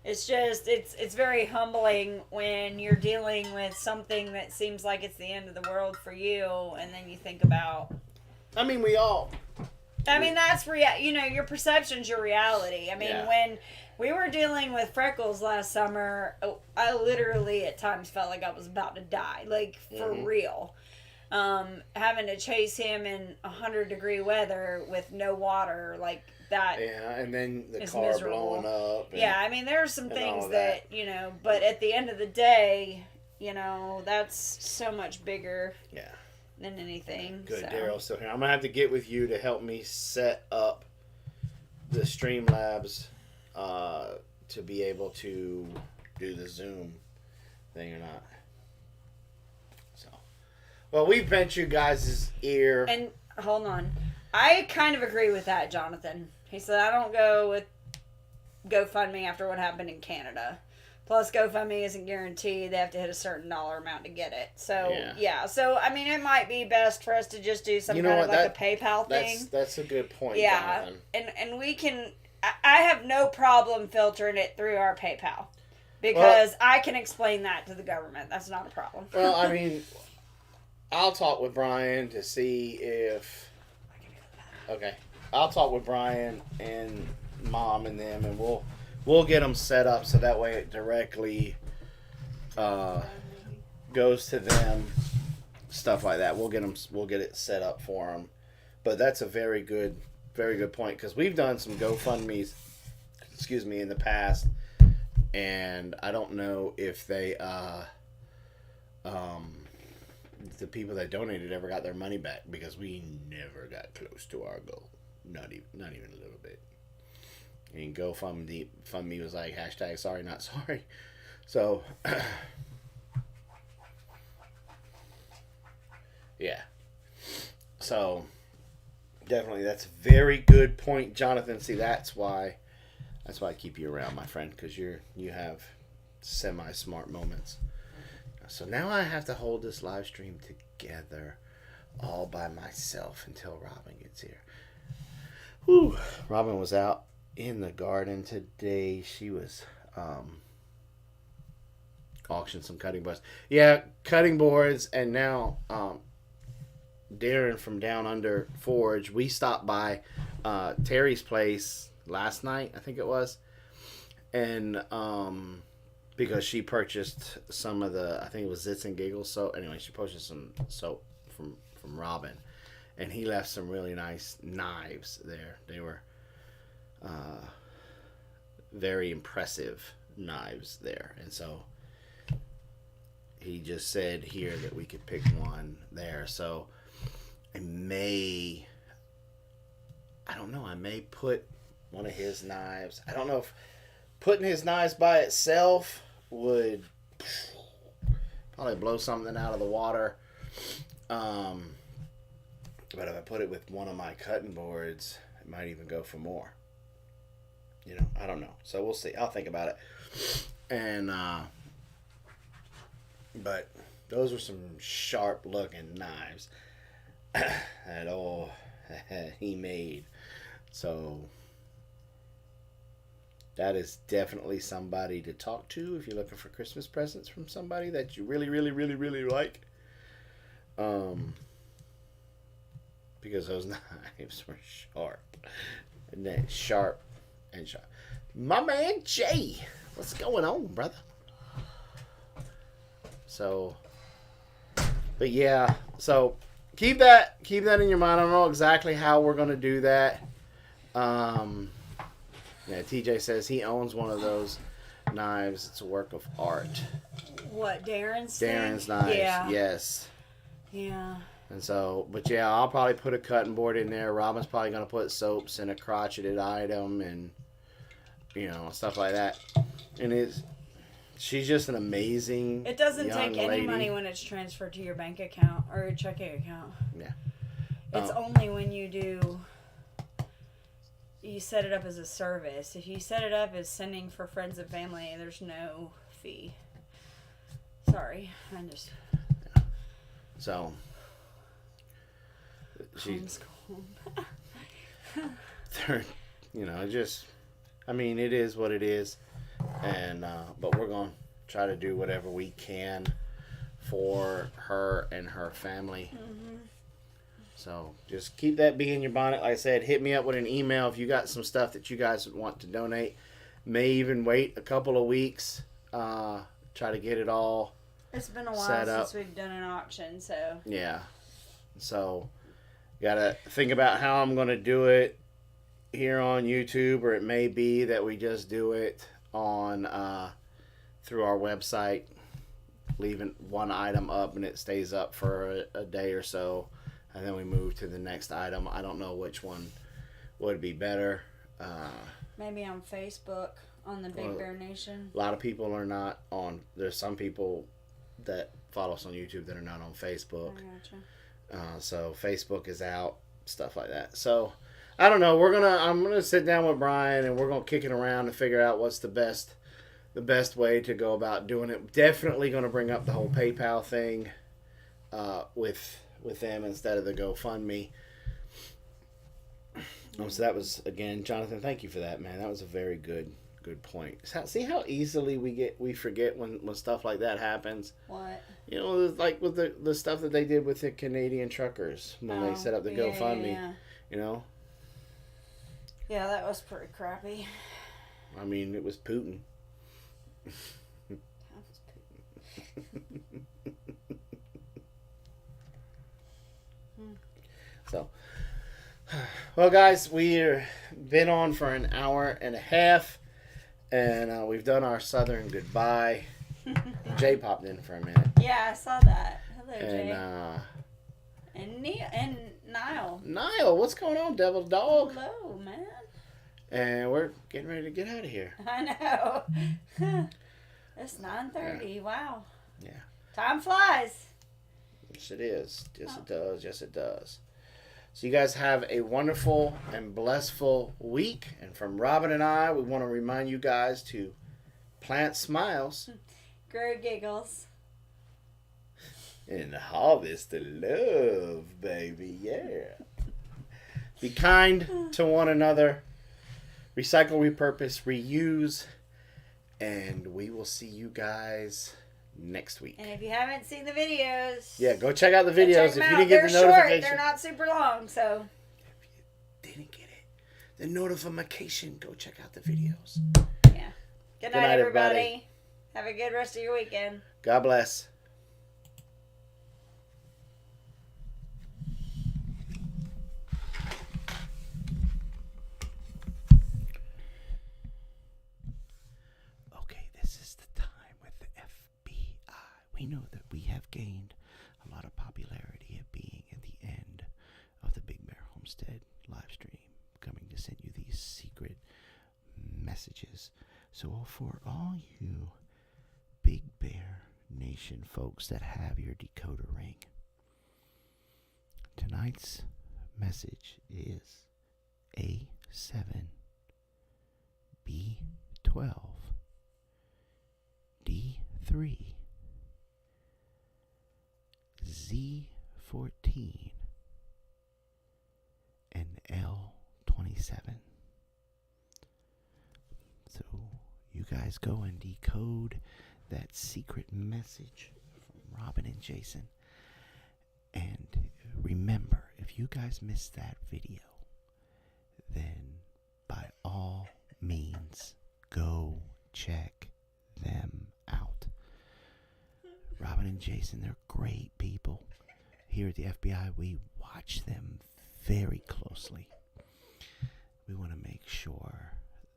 It's just, it's very humbling when you're dealing with something that seems like it's the end of the world for you, and then you think about... I mean, we all... that's your perception's your reality. When we were dealing with Freckles last summer, I literally at times felt like I was about to die, like for real. Having to chase him in 100-degree weather with no water, like that. Yeah, and then the car miserable. blowing up. And, there are some things that, but at the end of the day, that's so much bigger. Yeah. Than anything. Good, so. Daryl's still here. I'm going to have to get with you to help me set up the Streamlabs to be able to do the Zoom thing or not. So, well, we've bent you guys' ear. And, hold on. I kind of agree with that, Jonathan. He said, I don't go with GoFundMe after what happened in Canada. Plus, GoFundMe isn't guaranteed. They have to hit a certain dollar amount to get it. So, yeah. So, it might be best for us to just do some kind of like a PayPal thing. That's a good point, yeah. Jonathan. And we can... I have no problem filtering it through our PayPal. Because I can explain that to the government. That's not a problem. Well, I'll talk with Brian to see if... Okay. I'll talk with Brian and Mom and them, and we'll get them set up so that way it directly goes to them, stuff like that. We'll get it set up for them. But that's a very good point, because we've done some GoFundMes, in the past, and I don't know if they the people that donated ever got their money back, because we never got close to our goal. Not even a little bit. And GoFundMe was like hashtag sorry not sorry. So yeah. So definitely that's a very good point, Jonathan. See, that's why I keep you around, my friend, because you have semi-smart moments. So now I have to hold this live stream together all by myself until Robin gets here. Whew. Robin was out in the garden today. She was auctioning some cutting boards. Yeah, cutting boards. And now Darren from Down Under Forge, we stopped by Terry's place last night, I think it was. And because she purchased some of the, I think it was Zits and Giggles. So anyway, she purchased some soap from Robin, and he left some really nice knives there. They were very impressive knives there, and so he just said here that we could pick one there. So I may put one of his knives. I don't know if putting his knives by itself would probably blow something out of the water. But if I put it with one of my cutting boards, it might even go for more. You know, I don't know. So we'll see. I'll think about it. And but those were some sharp looking knives that all he made. So that is definitely somebody to talk to if you're looking for Christmas presents from somebody that you really, really, really, really like. Because those knives were sharp. And then sharp and sharp. My man Jay, what's going on, brother? So, but yeah, so keep that in your mind. I don't know exactly how we're gonna do that. Yeah, TJ says he owns one of those knives. It's a work of art. What, Darren's knives. Yeah. Yes. Yeah. And so, but yeah, I'll probably put a cutting board in there. Robin's probably going to put soaps and a crotcheted item and, you know, stuff like that. And she's just an amazing It doesn't young take any lady. money when it's transferred to your bank account or your checking account. Yeah. It's only when you set it up as a service. If you set it up as sending for friends and family, there's no fee. Sorry, So she's, you know, just, I mean, it is what it is, and but we're gonna try to do whatever we can for her and her family. Mm-hmm. So just keep that bee in your bonnet. Like I said, hit me up with an email if you got some stuff that you guys would want to donate. May even wait a couple of weeks. Try to get it all. It's been a while since we've done an auction, so. Yeah. So, gotta think about how I'm gonna do it here on YouTube, or it may be that we just do it on through our website, leaving one item up and it stays up for a day or so, and then we move to the next item. I don't know which one would be better. Maybe on Facebook on the Big Bear Nation. A lot of people are not on. There's some people that follow us on YouTube that are not on Facebook. I gotcha. So Facebook is out, stuff like that. So I don't know. I'm gonna sit down with Brian and we're gonna kick it around and figure out what's the best way to go about doing it. Definitely gonna bring up the whole PayPal thing with them instead of the GoFundMe. So that was, again, Jonathan, thank you for that, man. That was a very good point. See how easily we forget when stuff like that happens? What? You know, like with the stuff that they did with the Canadian truckers when they set up the GoFundMe. Yeah. You know? Yeah, that was pretty crappy. I mean, it was Putin. So, well, guys, we've been on for an hour and a half, and we've done our Southern goodbye. Jay popped in for a minute. Yeah, I saw that. Hello, Jay. And And Niall. Niall, what's going on, Devil Dog? Hello, man. And we're getting ready to get out of here. I know. It's 9:30. Wow. Yeah. Time flies. Yes, it is. Yes, it does. Yes, it does. So you guys have a wonderful and blessful week. And from Robin and I, we want to remind you guys to plant smiles. Grow giggles. And harvest the love, baby. Yeah. Be kind to one another. Recycle, repurpose, reuse. And we will see you guys next week. And if you haven't seen the videos, Yeah, go check out the videos. If you didn't get They're the short. notification. They're not super long, so. If you didn't get it, the notification, go check out the videos. Yeah. Good night, everybody. Have a good rest of your weekend. God bless. Okay, this is the time with the FBI. We know that we have gained a lot of popularity at being at the end of the Big Bear Homestead live stream, coming to send you these secret messages. So for all you Big Bear Nation folks that have your decoder ring, tonight's message is A7, B12, D3, Z14, and L27. So you guys go and decode that secret message from Robin and Jason. And remember, if you guys missed that video, then by all means, go check them out. Robin and Jason, they're great people. Here at the FBI, we watch them very closely. We want to make sure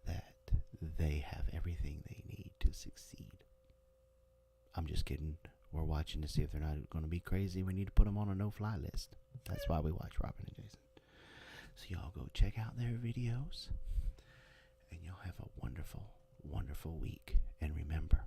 that they have everything they need to succeed. I'm just kidding. We're watching to see if they're not going to be crazy. We need to put them on a no-fly list. That's why we watch Robin and Jason. So y'all go check out their videos. And y'all have a wonderful, wonderful week. And remember,